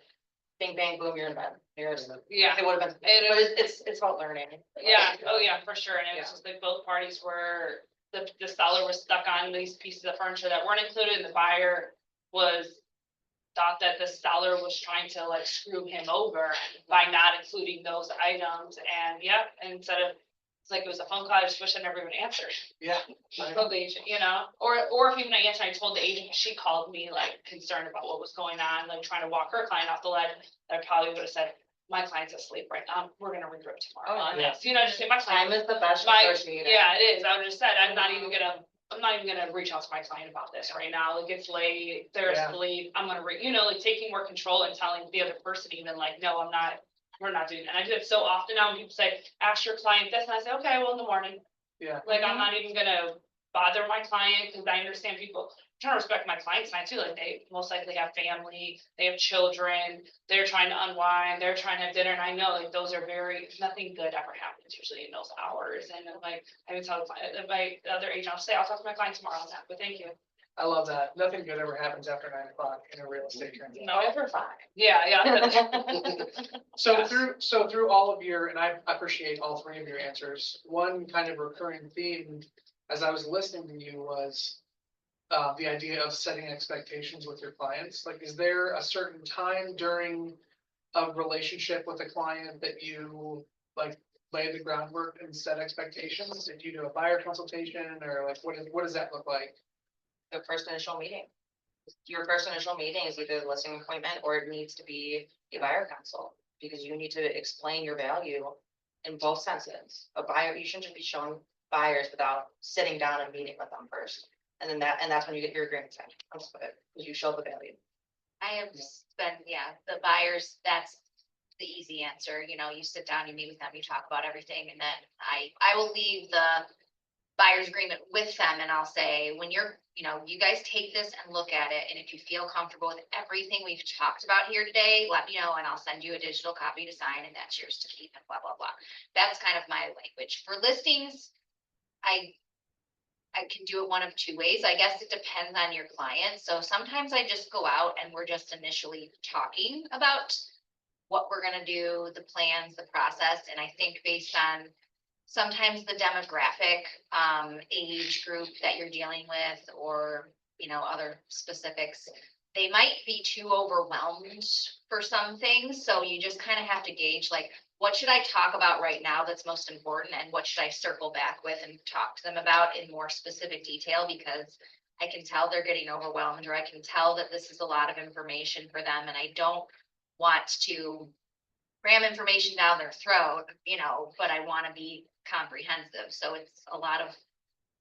Bing, bang, boom, you're in bed. Yeah. It would have been, It but was- it's about learning. Yeah, oh yeah, for sure, and it was Yeah. just like both parties were, the seller was stuck on these pieces of furniture that weren't included, and the buyer was thought that the seller was trying to like screw him over by not including those items. And yeah, and instead of, it's like it was a phone call, I just wish I never even answered. Yeah. I told the agent, or if even I answered, I told the agent, she called me like concerned about what was going on, like trying to walk her client off the ledge. I probably would have said, my client's asleep right now, we're gonna regroup tomorrow on yeah. this, just say my client. Time is the best My, negotiator. yeah, it is. I would just said, I'm not even gonna reach out to my client about this right now. Like, it's late, they're Yeah. asleep. I'm gonna like taking more control and telling the other person even like, no, we're not doing that. And I do it so often now when people say, ask your client this, and I say, okay, well, in the morning. Yeah. Like, I'm not even gonna bother my client, because I understand people, I'm trying to respect my clients' time too. Like, they most likely have family, they have children, they're trying to unwind, they're trying to have dinner, and I know like those are nothing good ever happens usually in those hours. And then, like, I would tell the client, my other agent, I'll talk to my client tomorrow on that, but thank you. I love that. Nothing good ever happens after 9 o'clock in a real estate transaction. No, Never fine. yeah. So Yes. through all of your, and I appreciate all three of your answers, one kind of recurring theme as I was listening to you was the idea of setting expectations with your clients. Like, is there a certain time during a relationship with a client that you like lay the groundwork and set expectations? If you do a buyer consultation, or like, what does that look like? The first initial meeting. Your first initial meeting is either the listing appointment or it needs to be a buyer consult, because you need to explain your value in both senses. A buyer, you shouldn't be showing buyers without sitting down and meeting with them first. And that's when you get your agreement signed. That's what you show the value. I have spent, the buyers, that's the easy answer, you sit down, you meet with them, you talk about everything, and then I will leave the buyer's agreement with them, and I'll say, when you guys take this and look at it, and if you feel comfortable with everything we've talked about here today, let me know, and I'll send you a digital copy to sign, and that's yours to keep, and blah, blah, blah. That's kind of my language. For listings, I can do it one of two ways. I guess it depends on your client. So sometimes I just go out and we're just initially talking about what we're gonna do, the plans, the process, and I think based on sometimes the demographic, age group that you're dealing with, or, other specifics, they might be too overwhelmed for some things. So you just kind of have to gauge, like, what should I talk about right now that's most important, and what should I circle back with and talk to them about in more specific detail, because I can tell they're getting overwhelmed, or I can tell that this is a lot of information for them, and I don't want to ram information down their throat, but I want to be comprehensive. So it's a lot of,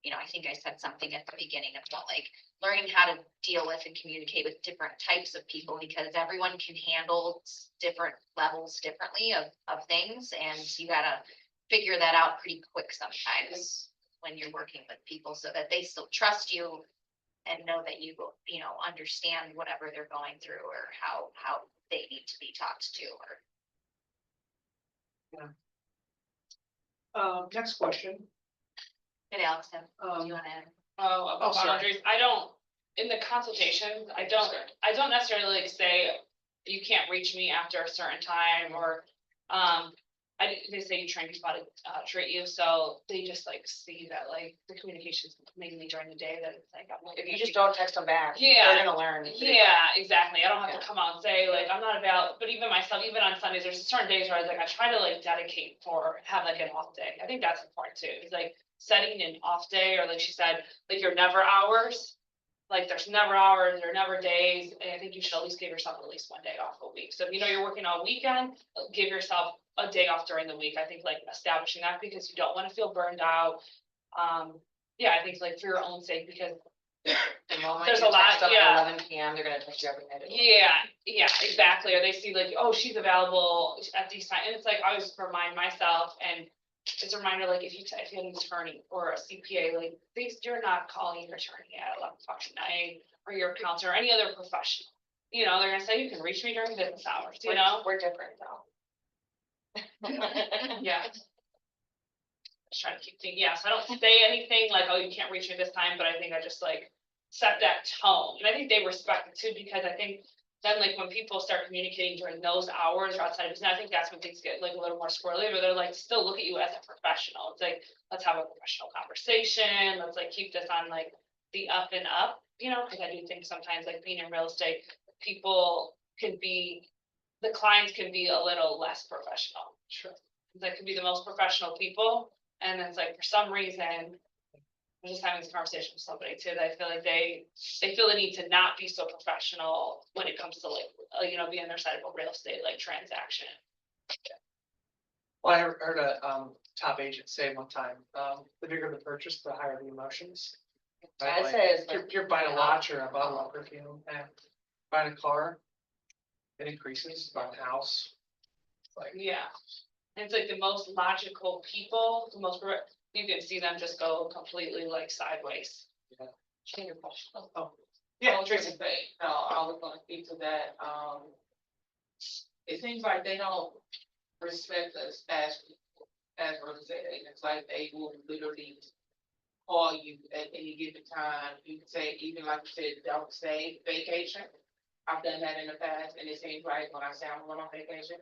I think I said something at the beginning about like learning how to deal with and communicate with different types of people, because everyone can handle different levels differently of things. And you gotta figure that out pretty quick sometimes when you're working with people, so that they still trust you and know that you understand whatever they're going through, or how they need to be talked to, or. Next question. Hey, Alex, do you want to? Oh, about sorry. boundaries, in the consultations, I don't necessarily like say, you can't reach me after a certain time, or, they say you train people how to, treat you, so they just like see that like the communication's mainly during the day, that it's like, I'm like. If you just don't text them back, Yeah. they're gonna learn. Yeah, exactly. I don't have Yeah. to come out and say like, I'm not about, but even myself, even on Sundays, there's certain days where I try to like dedicate for, have like an off day. I think that's important too. It's like setting an off day, or like she said, like your never hours. Like there's never hours, there are never days, and I think you should at least give yourself at least one day off a week. So if you're working all weekend, give yourself a day off during the week. I think like establishing that, because you don't want to feel burned out. Yeah, I think like for your own sake, because The moment There's you a lot, text them yeah. at 11 PM, they're gonna text you every night. yeah, exactly. Or they see like, oh, she's available at these times. And it's like, I always remind myself, and it's a reminder, like if you have an attorney or a CPA, like you're not calling your attorney at 11 o'clock at night, or your accountant, or any other professional. They're gonna say you can reach me during business hours, We're different though. Yeah. Just trying to keep thinking, so I don't say anything like, oh, you can't reach me this time, but I think I just like set that tone. And I think they respect it too, because I think then like when people start communicating during those hours or outside of business, I think that's when things get like a little more squirrely, but they're like, still look at you as a professional. It's like, let's have a professional conversation. Let's like keep this on like the up and up, because I do think sometimes like being in real estate, people can be, the clients can be a little less professional. Sure. That could be the most professional people, and it's like, for some reason, I'm just having this conversation with somebody too, that I feel like they feel the need to not be so professional when it comes to like, being their side of a real estate like transaction. Well, I heard a top agent say one time, the bigger the purchase, the higher the emotions. Right? I'd Like, say it's if you're buying a watch or a bottle of perfume, and buying a car, it increases, buying a house. Like, Yeah, and it's like the most logical people, you can see them just go completely like sideways. Change your question. oh, yeah, I was Tracy. gonna say, no, I was gonna speak to that, it seems like they don't respect us as real estate agents, like they will literally call you at any given time, you can say, even like you said, don't say vacation. I've done that in the past, and it seems like when I say I'm going on vacation,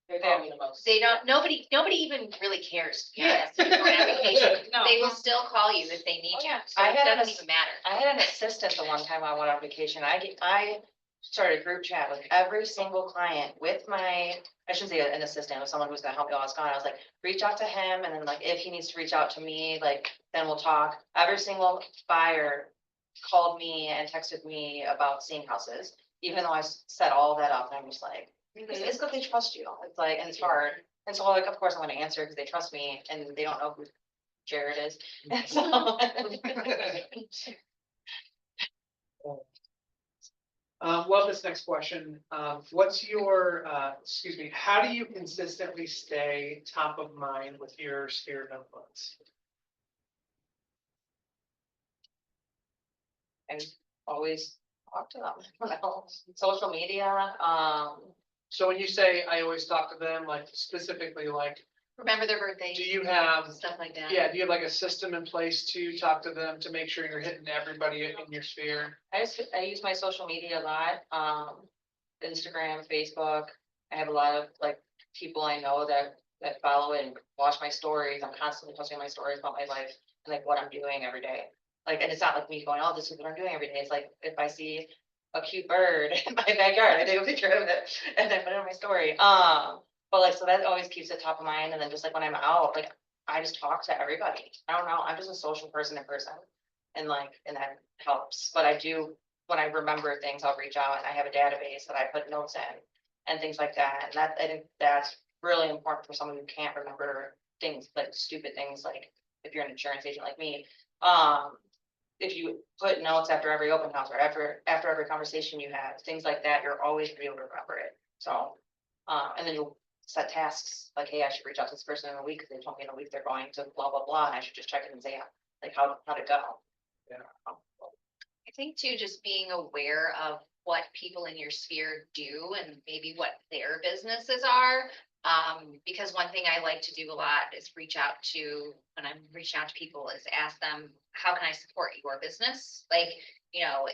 they call me the most. They don't, nobody even really cares, to be Yeah. honest, if you're going on vacation. No. They will still call you if they need Oh, you, yeah. so I it had an doesn't even matter. I had an assistant the one time I went on vacation. I started a group chat with every single client with my, I shouldn't say an assistant, with someone who's gonna help me while I was gone. I was like, reach out to him, and then like, if he needs to reach out to me, like, then we'll talk. Every single buyer called me and texted me about seeing houses, even though I set all that up, and I'm just like, it's because they trust you. It's like, and it's hard. And so like, of course I'm gonna answer because they trust me and they don't know who Jared is. And so. Well, this next question, what's your, excuse me, how do you consistently stay top of mind with your sphere of influence? And always talk to them, social media, So when you say, I always talk to them, like specifically, like, Remember their birthdays, do you have, stuff like that. yeah, do you have like a system in place to talk to them to make sure you're hitting everybody in your sphere? I use my social media a lot, Instagram, Facebook. I have a lot of like people I know that follow it and watch my stories. I'm constantly posting my stories about my life and like what I'm doing every day. Like, and it's not like me going, oh, this is what I'm doing every day. It's like, if I see a cute bird in my backyard, I take a picture of it and then put it on my story. But like, so that always keeps it top of mind. And then just like when I'm out, like, I just talk to everybody. I don't know, I'm just a social person in person. And like, and that helps. But I do, when I remember things, I'll reach out and I have a database that I put notes in and things like that. And that, I think that's really important for someone who can't remember things, like stupid things, like if you're an insurance agent like me. If you put notes after every open house or after every conversation you have, things like that, you're always gonna be able to remember it. So, and then you'll set tasks, like, hey, I should reach out to this person in a week, because they told me in a week they're going to blah, blah, blah, and I should just check in and say, like, how'd it go? I think too, just being aware of what people in your sphere do and maybe what their businesses are. Because one thing I like to do a lot is reach out to, when I'm reaching out to people, is ask them, how can I support your business? Like,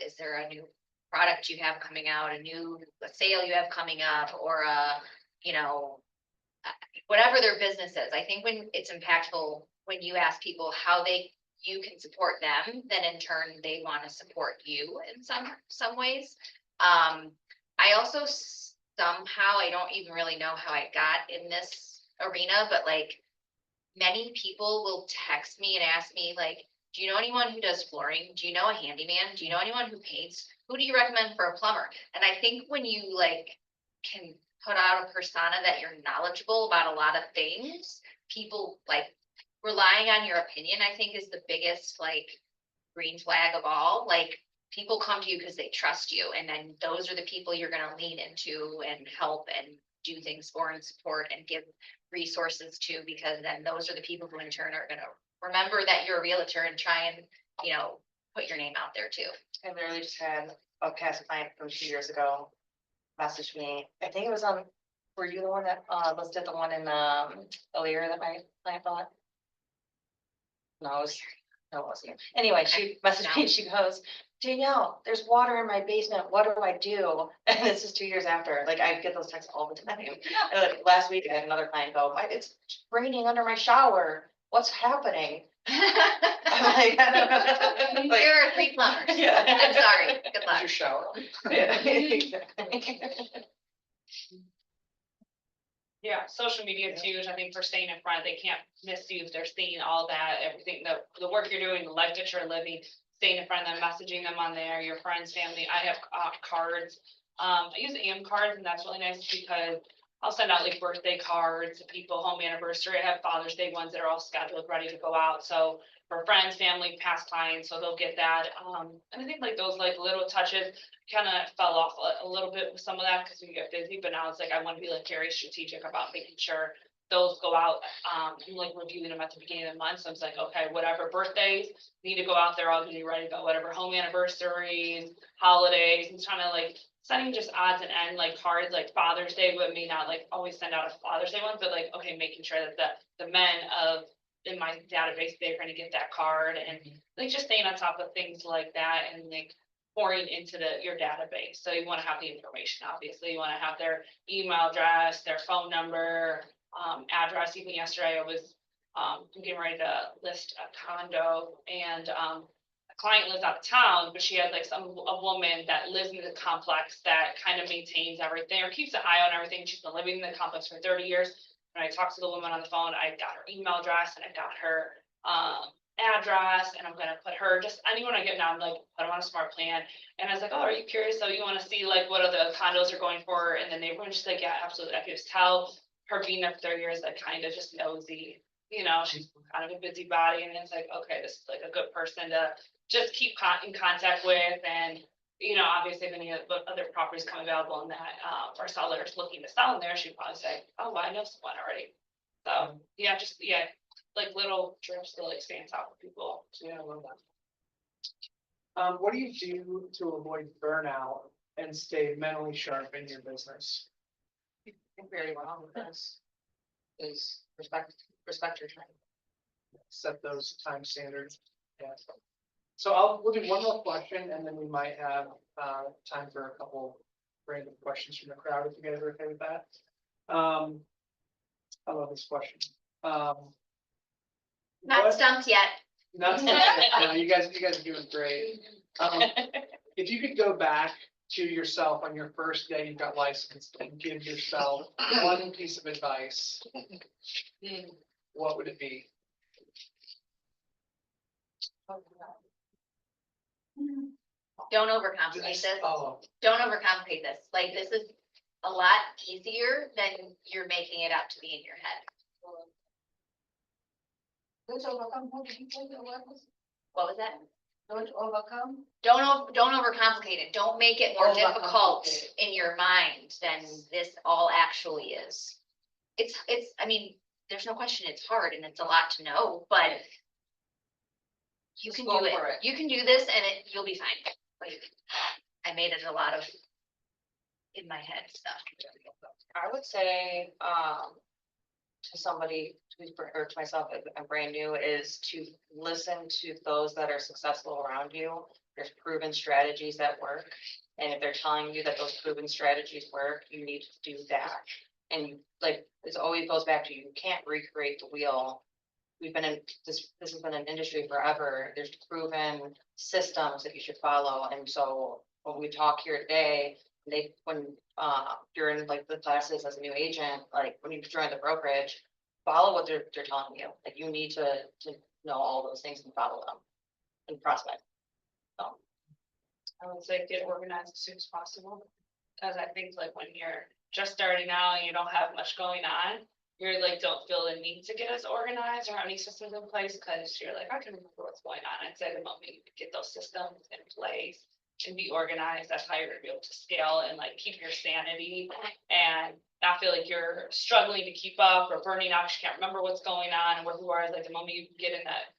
is there a new product you have coming out, a sale you have coming up, or whatever their business is. I think when it's impactful, when you ask people how you can support them, then in turn, they want to support you in some ways. I also somehow, I don't even really know how I got in this arena, but like many people will text me and ask me like, do you know anyone who does flooring? Do you know a handyman? Do you know anyone who paints? Who do you recommend for a plumber? And I think when you like can put out a persona that you're knowledgeable about a lot of things, people like relying on your opinion, I think is the biggest like green flag of all. Like people come to you because they trust you, and then those are the people you're going to lean into and help and do things for and support and give resources to, because then those are the people who in turn are going to remember that you're a realtor and try and put your name out there too. I literally just had a past client from 2 years ago message me. I think it was on, were you the one that listed the one in Elyria that my client bought? No, it wasn't. Anyway, she messaged me, she goes, Danielle, there's water in my basement, what do I do? And this is 2 years after, like I get those texts all the time. And, like, last week I had another client go, it's raining under my shower, what's happening? I'm like, I don't know. There are 3 plumbers. Yeah. I'm sorry, good Use luck. your shower. Yeah, exactly. Yeah, social media is huge, I think, for staying in front, they can't misuse, they're seeing all that, everything, the work you're doing, the life that you're living, staying in front of them, messaging them on there, your friends, family, I have, cards. I use AM cards, and that's really nice because I'll send out like birthday cards to people, home anniversary, I have Father's Day ones that are all scheduled, ready to go out, so for friends, family, past clients, so they'll get that, and I think like those like little touches, kind of fell off a little bit with some of that because we get busy, but now it's like I want to be like very strategic about making sure those go out, and like reviewing them at the beginning of the month. So it's like, okay, whatever birthdays need to go out there, I'll be ready to go, whatever home anniversaries, holidays, and trying to like sending just odds and end like cards, like Father's Day, but may not like always send out a Father's Day one, but like, okay, making sure that the men of in my database, they're going to get that card and like just staying on top of things like that and like pouring into your database. So you want to have the information, obviously, you want to have their email address, their phone number, address. Even yesterday, I was getting ready to list a condo and a client lives out of town, but she had like a woman that lives in the complex that kind of maintains everything or keeps an eye on everything. She's been living in the complex for 30 years. When I talked to the woman on the phone, I got her email address and I got her address, and I'm gonna put her, just anyone I get now, I'm like, put them on a smart plan. And I was like, oh, are you curious? So you wanna see like what other condos are going for in the neighborhood? She's like, yeah, absolutely. I could just tell her being there for 30 years, like kind of just nosy, she's kind of a busybody, and it's like, okay, this is like a good person to just keep in contact with. And obviously, if any other properties come available and that our seller is looking to sell in there, she'd probably say, oh, well, I know someone already. So yeah, just like little trips to like stand out with people. Yeah, I love that. What do you do to avoid burnout and stay mentally sharp in your business? I think very well with this is respect your time. Set those time standards. Yeah. So we'll do one more question and then we might have time for a couple random questions from the crowd, if you guys are okay with that. I love this question. Not What- stumped yet. Not, no, you guys are doing great. If you could go back to yourself on your first day you got licensed and give yourself one piece of advice, what would it be? Don't overcomplicate this. Oh, Don't overcomplicate this. Like, this is a lot easier than you're making it out to be in your head. Don't overcome, what did you say the word was? What was that? Don't overcome? Don't overcomplicate it. Don't make it more difficult Overcomplicate. in your mind than this all actually is. I mean, there's no question it's hard and it's a lot to know, but you can Go do it. for it. You can do this and you'll be fine. Like, I made it a lot of in my head stuff. I would say, to somebody or to myself, if I'm brand new, is to listen to those that are successful around you. There's proven strategies that work. And if they're telling you that those proven strategies work, you need to do that. And like, it always goes back to, you can't recreate the wheel. We've been in this has been an industry forever. There's proven systems that you should follow. And so when we talk here today, during like the classes as a new agent, like when you join the brokerage, follow what they're telling you. Like, you need to know all those things and follow them and prospect. So I would say get organized as soon as possible. Cause I think like when you're just starting out and you don't have much going on, you're like, don't feel the need to get as organized or have any systems in place, cause you're like, I can remember what's going on. I'd say the moment you get those systems in place and be organized, that's how you're gonna be able to scale and like keep your sanity and not feel like you're struggling to keep up or burning out, 'cause you can't remember what's going on and where you are. Like, the moment you get in that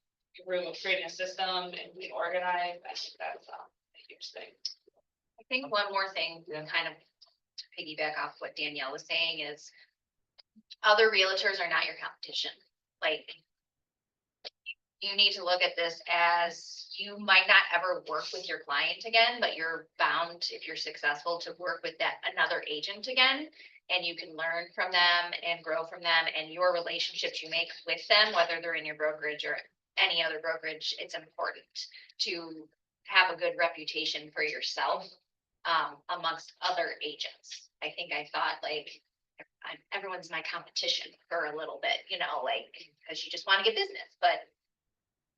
room of creating a system and being organized, I think that's a huge thing. I think one more thing, Yeah. kind of to piggyback off what Danielle was saying, is other realtors are not your competition. Like, you need to look at this as you might not ever work with your client again, but you're bound, if you're successful, to work with another agent again. And you can learn from them and grow from them, and your relationships you make with them, whether they're in your brokerage or any other brokerage, it's important to have a good reputation for yourself amongst other agents. I think I thought like, everyone's my competition for a little bit, you know, like, because you just want to get business, but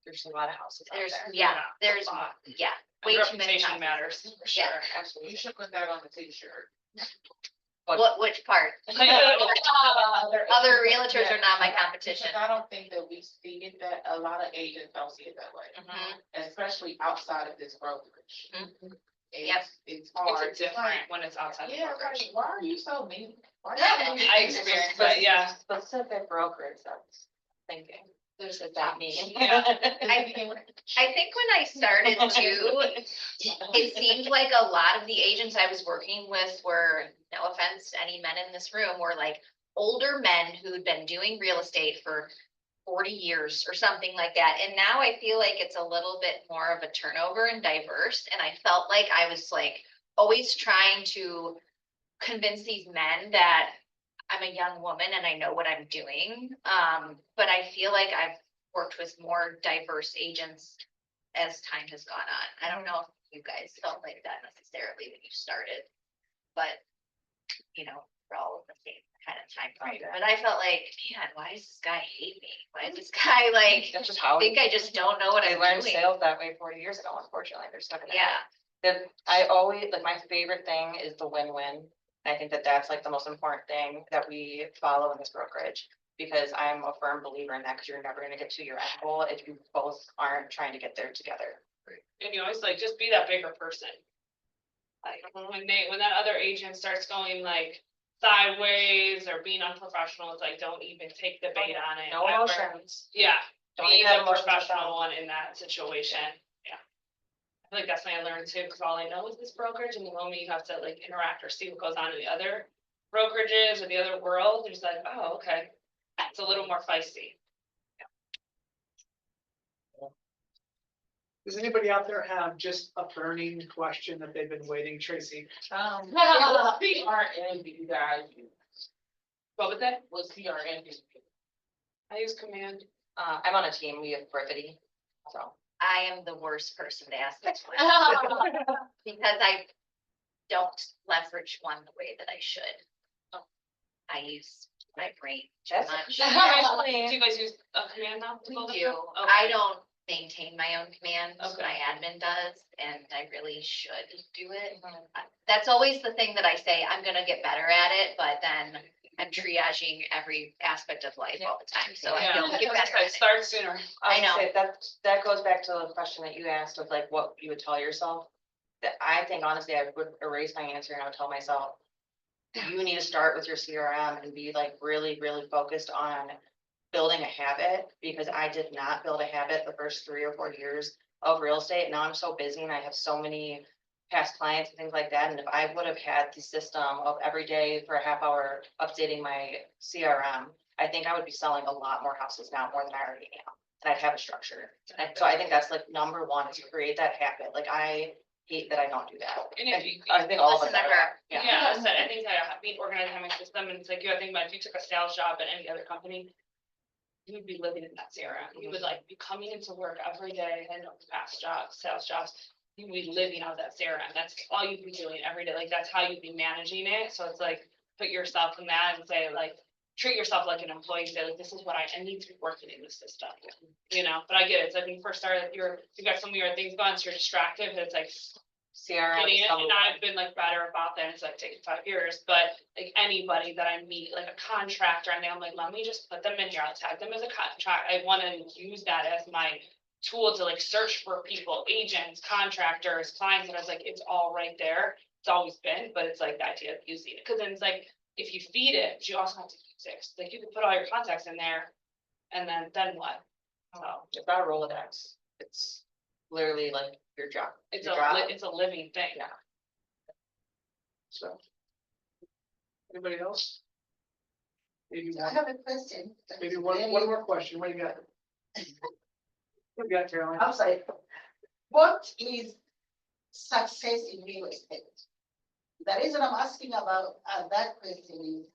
There's a lot of houses out there's, there. yeah, a there's, lot. yeah. And Way too many reputation houses. matters, for Yeah. sure. Absolutely. You should put that on the t-shirt. Which part? Other realtors are not my competition. Because I don't think that we see it that, a lot of agents don't see it that way, Mhm. especially outside of this brokerage. Mhm. It's- Yep. It's hard. It's different when it's outside the Yeah, brokerage. like, why are you so mean? Why Yeah. are you- I experienced that, yeah. Specific brokerage, that's thinking. There's a that mean. Yeah. I think when I started too, it seemed like a lot of the agents I was working with were, no offense to any men in this room, were like older men who'd been doing real estate for 40 years or something like that. And now I feel like it's a little bit more of a turnover and diverse. And I felt like I was like always trying to convince these men that I'm a young woman and I know what I'm doing. But I feel like I've worked with more diverse agents as time has gone on. I don't know if you guys felt like that necessarily when you started, but you know, we're all in the same kind of time frame. But I felt like, man, why does this guy hate me? Why does this guy like That's just how think I just don't know what they I'm learned doing? sales that way 40 years ago, unfortunately, they're stuck in that. Yeah, That I always, like, my favorite thing is the win-win. I think that that's like the most important thing that we follow in this brokerage. Because I'm a firm believer in that, because you're never gonna get to your end goal if you both aren't trying to get there together. And you always like, just be that bigger person. Like, when that other agent starts going like sideways or being unprofessional, it's like, don't even take the bait on it. No ever. emotions. Yeah, Don't be even have the emotions with professional them. one in that situation, yeah. I feel like that's when I learned too, because all I know is this brokerage, and the moment you have to like interact or see what goes on in the other brokerages or the other world, you're just like, oh, okay, it's a little more feisty. Does anybody out there have just a burning question that they've been waiting, Tracy? What CRM do you guys use? What was that? What CRM do you use? I use command. I'm on a team, we have Brevity, so. I am the worst person to ask this question because I don't leverage one the way that I should. I use my brain too That's much. Do you guys use a command now? to We build it? do. Okay. I don't maintain my own commands. Okay. My admin does, and I really should do it. That's always the thing that I say, I'm gonna get better at it, but then I'm triaging every aspect of life all the time, so I Yeah, don't get better at it. start sooner. I know. That goes back to the question that you asked of like what you would tell yourself. That I think honestly, I would erase my answer and I would tell myself, you need to start with your CRM and be like really, really focused on building a habit, because I did not build a habit the first 3 or 4 years of real estate. Now I'm so busy and I have so many past clients and things like that. And if I would have had the system of every day for a half hour updating my CRM, I think I would be selling a lot more houses now, more than I already am. And I'd have a structure. And so I think that's like number one, is to create that habit. Like I hate that I don't do that. And if you, I think all of us. Listen to are. her. yeah, I said, I think I being organized, having a system, and it's like, you gotta think about if you took a sales job at any other company, you would be living in that CRM. You would like be coming into work every day and past jobs, sales jobs. You would be living out that CRM. That's all you'd be doing every day. Like, that's how you'd be managing it. So it's like, put yourself in that and say like, treat yourself like an employee. Say like, this is what I need to be working in this system, you know? But I get it. So when you first started, you got some of your things going, so you're distracted, and it's like, CRM. getting is it, number and one. I've been like better about that. It's like taking 5 years, but like anybody that I meet, like a contractor, and I'm like, let me just put them in here. I'll tag them as a contract. I want to use that as my tool to like search for people, agents, contractors, clients. And I was like, it's all right there. It's always been, but it's like the idea of using it. Cause then it's like, if you feed it, but you also have to use it. Like you can put all your contacts in there and then what? So It's not a Rolodex. It's literally like your job. it's Your job. it's a living thing. Yeah. So. Anybody else? Maybe I one, have a question. maybe one more question. What do you got? What do you got, Caroline? I'm sorry. What is success in real estate? The reason I'm asking about that question is,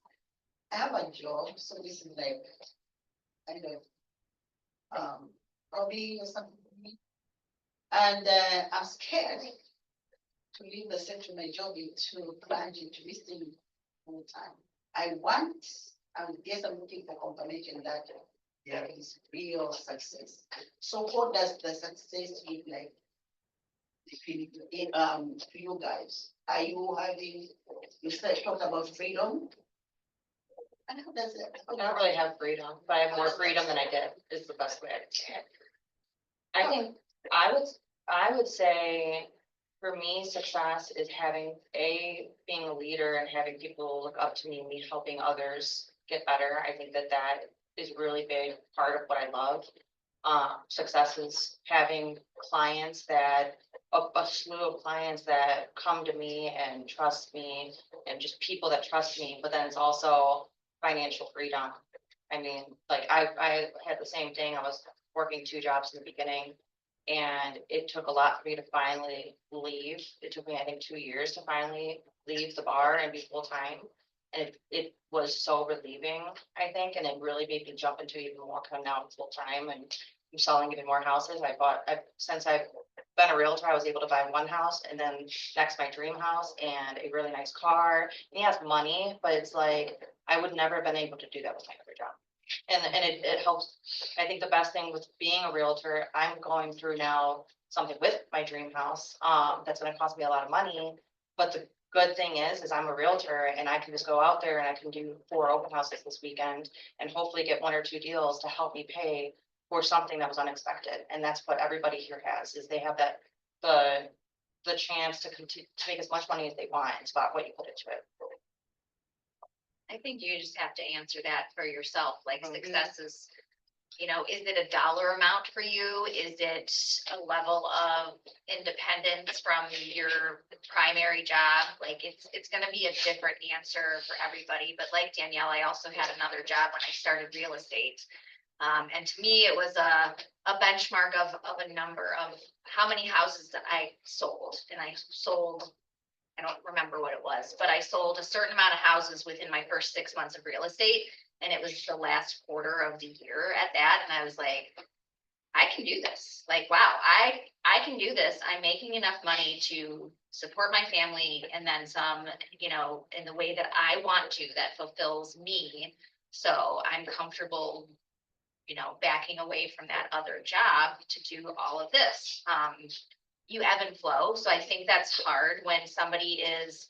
I have a job, so this is like kind of hobby or something. And I'm scared to leave the center of my job into plunge into this thing full time. I guess I'm looking for confirmation that there is real success. So what does the success look like? To you guys, are you having, you said, talked about freedom? And how does it? I don't really have freedom, but I have more freedom than I did, is the best way I can say it. I think I would say, for me, success is being a leader and having people look up to me and me helping others get better. I think that is a really big part of what I love. Success is having clients a slew of clients that come to me and trust me, and just people that trust me, but then it's also financial freedom. I mean, like I had the same thing. I was working 2 jobs in the beginning, and it took a lot for me to finally leave. It took me, I think, 2 years to finally leave the bar and be full-time. And it was so relieving, I think, and it really made me jump into even more, because I'm now full-time and I'm selling even more houses. Since I've been a realtor, I was able to buy 1 house, and then next my dream house and a really nice car. And he has money, but it's like, I would never have been able to do that with my other job. And it helps. I think the best thing with being a realtor, I'm going through now something with my dream house, that's gonna cost me a lot of money. But the good thing is I'm a realtor, and I can just go out there and I can do 4 open houses this weekend and hopefully get 1 or 2 deals to help me pay for something that was unexpected. And that's what everybody here has, is they have that, the chance to continue to make as much money as they want. It's about what you put into it. I think you just have to answer that for yourself, like Mhm. success is, is it a dollar amount for you? Is it a level of independence from your primary job? Like it's gonna be a different answer for everybody, but like Danielle, I also had another job when I started real estate. And to me, it was a benchmark of a number of how many houses that I sold, and I don't remember what it was, but I sold a certain amount of houses within my first 6 months of real estate. And it was the last quarter of the year at that. And I was like, I can do this. Like, wow, I can do this. I'm making enough money to support my family and then some, in the way that I want to, that fulfills me. So I'm comfortable, backing away from that other job to do all of this. You ebb and flow. So I think that's hard when somebody is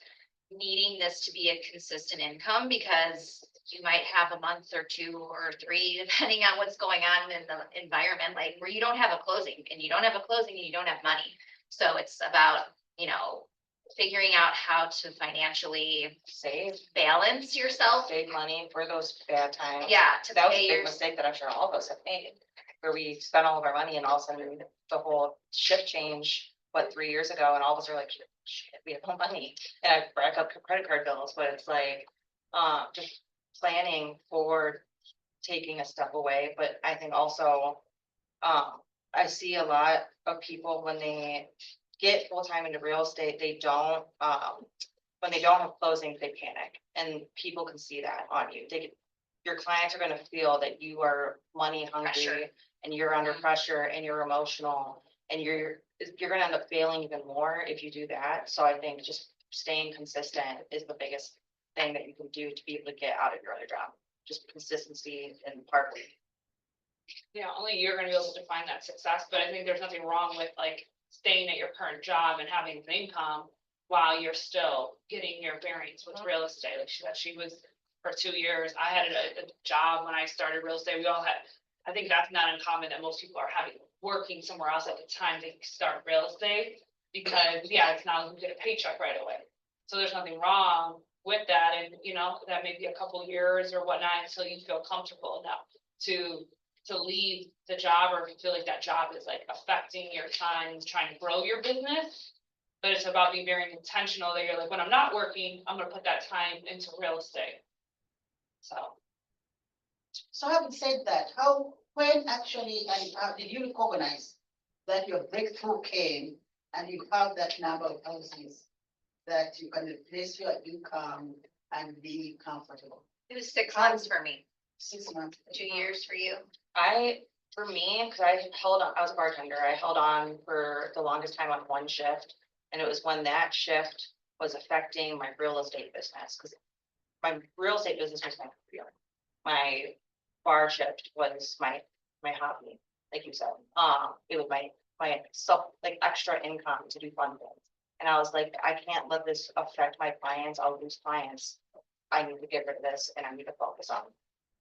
needing this to be a consistent income, because you might have a month or 2 or 3, depending on what's going on in the environment, like where you don't have a closing and you don't have money. So it's about, figuring out how to financially balance yourself. Save money for those bad times. Yeah, That was a big mistake that I'm sure all of us have made, where we spent all of our money and all of a sudden the whole shift changed, 3 years ago, and all of us are like, shit, we have no money. And I rack up credit card bills, but it's like, just planning for taking a step away. But I think also, I see a lot of people when they get full-time into real estate, they don't, when they don't have closings, they panic, and people can see that on you. Your clients are gonna feel that you are money hungry. Pressure. And you're under pressure and you're emotional, and you're gonna end up failing even more if you do that. So I think just staying consistent is the biggest thing that you can do to be able to get out of your other job. Just consistency and partly. Yeah, only you're gonna be able to define that success, but I think there's nothing wrong with like staying at your current job and having an income while you're still getting your bearings with real estate. Like she said, she was for 2 years. I had a job when I started real estate. We all had, I think that's not uncommon that most people are working somewhere else at the time they start real estate, because it's not you get a paycheck right away. So there's nothing wrong with that. And that may be a couple years or whatnot until you feel comfortable enough to leave the job, or feel like that job is like affecting your time trying to grow your business. But it's about being very intentional that you're like, when I'm not working, I'm gonna put that time into real estate. So having said that, when actually, and how did you recognize that your breakthrough came and you have that number of houses that you can replace your income and be comfortable? It was 6 months for me. 6 months. 2 years for you. For me, cause I was a bartender, I held on for the longest time on one shift. And it was when that shift was affecting my real estate business, cause my real estate business was my career. My bar shift was my hobby, like you said. It was my self, like extra income to do fun things. And I was like, I can't let this affect my clients, I'll lose clients. I need to get rid of this and I need to focus on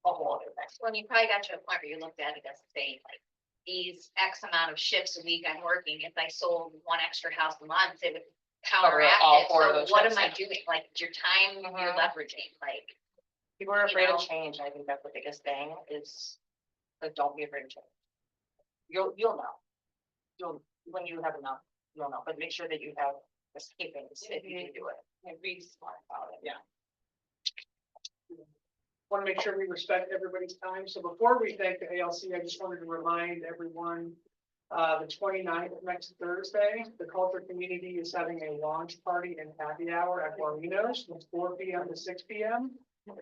a whole other thing. When you probably got to a point where you looked at it as saying like, these X amount of shifts a week I'm working, if I sold one extra house a month, it would Cover counteract all it. 4 of So those what shifts. am I doing? Like, your time, you're Mhm. leveraging, like, People are You afraid know? of change. I think that's the biggest thing is, like, don't be afraid of change. You'll know. When you have enough, you'll know, but make sure that you have the savings if you can do it. And be smart about it. Yeah. Want to make sure we respect everybody's time. So before we thank the ALC, I just wanted to remind everyone, the 29th, next Thursday, the culture community is having a launch party and happy hour at Marino's from 4 p.m. to 6 p.m.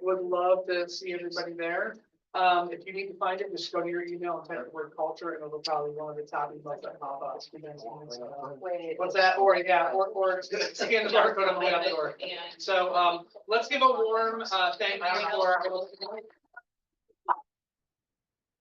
Would love to see everybody there. If you need to find it, just go to your email and type the word culture and it'll probably one of the top emails that pop up. Wait. What's that? Or yeah, or scan the barcode on the way out the door. And So, let's give a warm, thank you for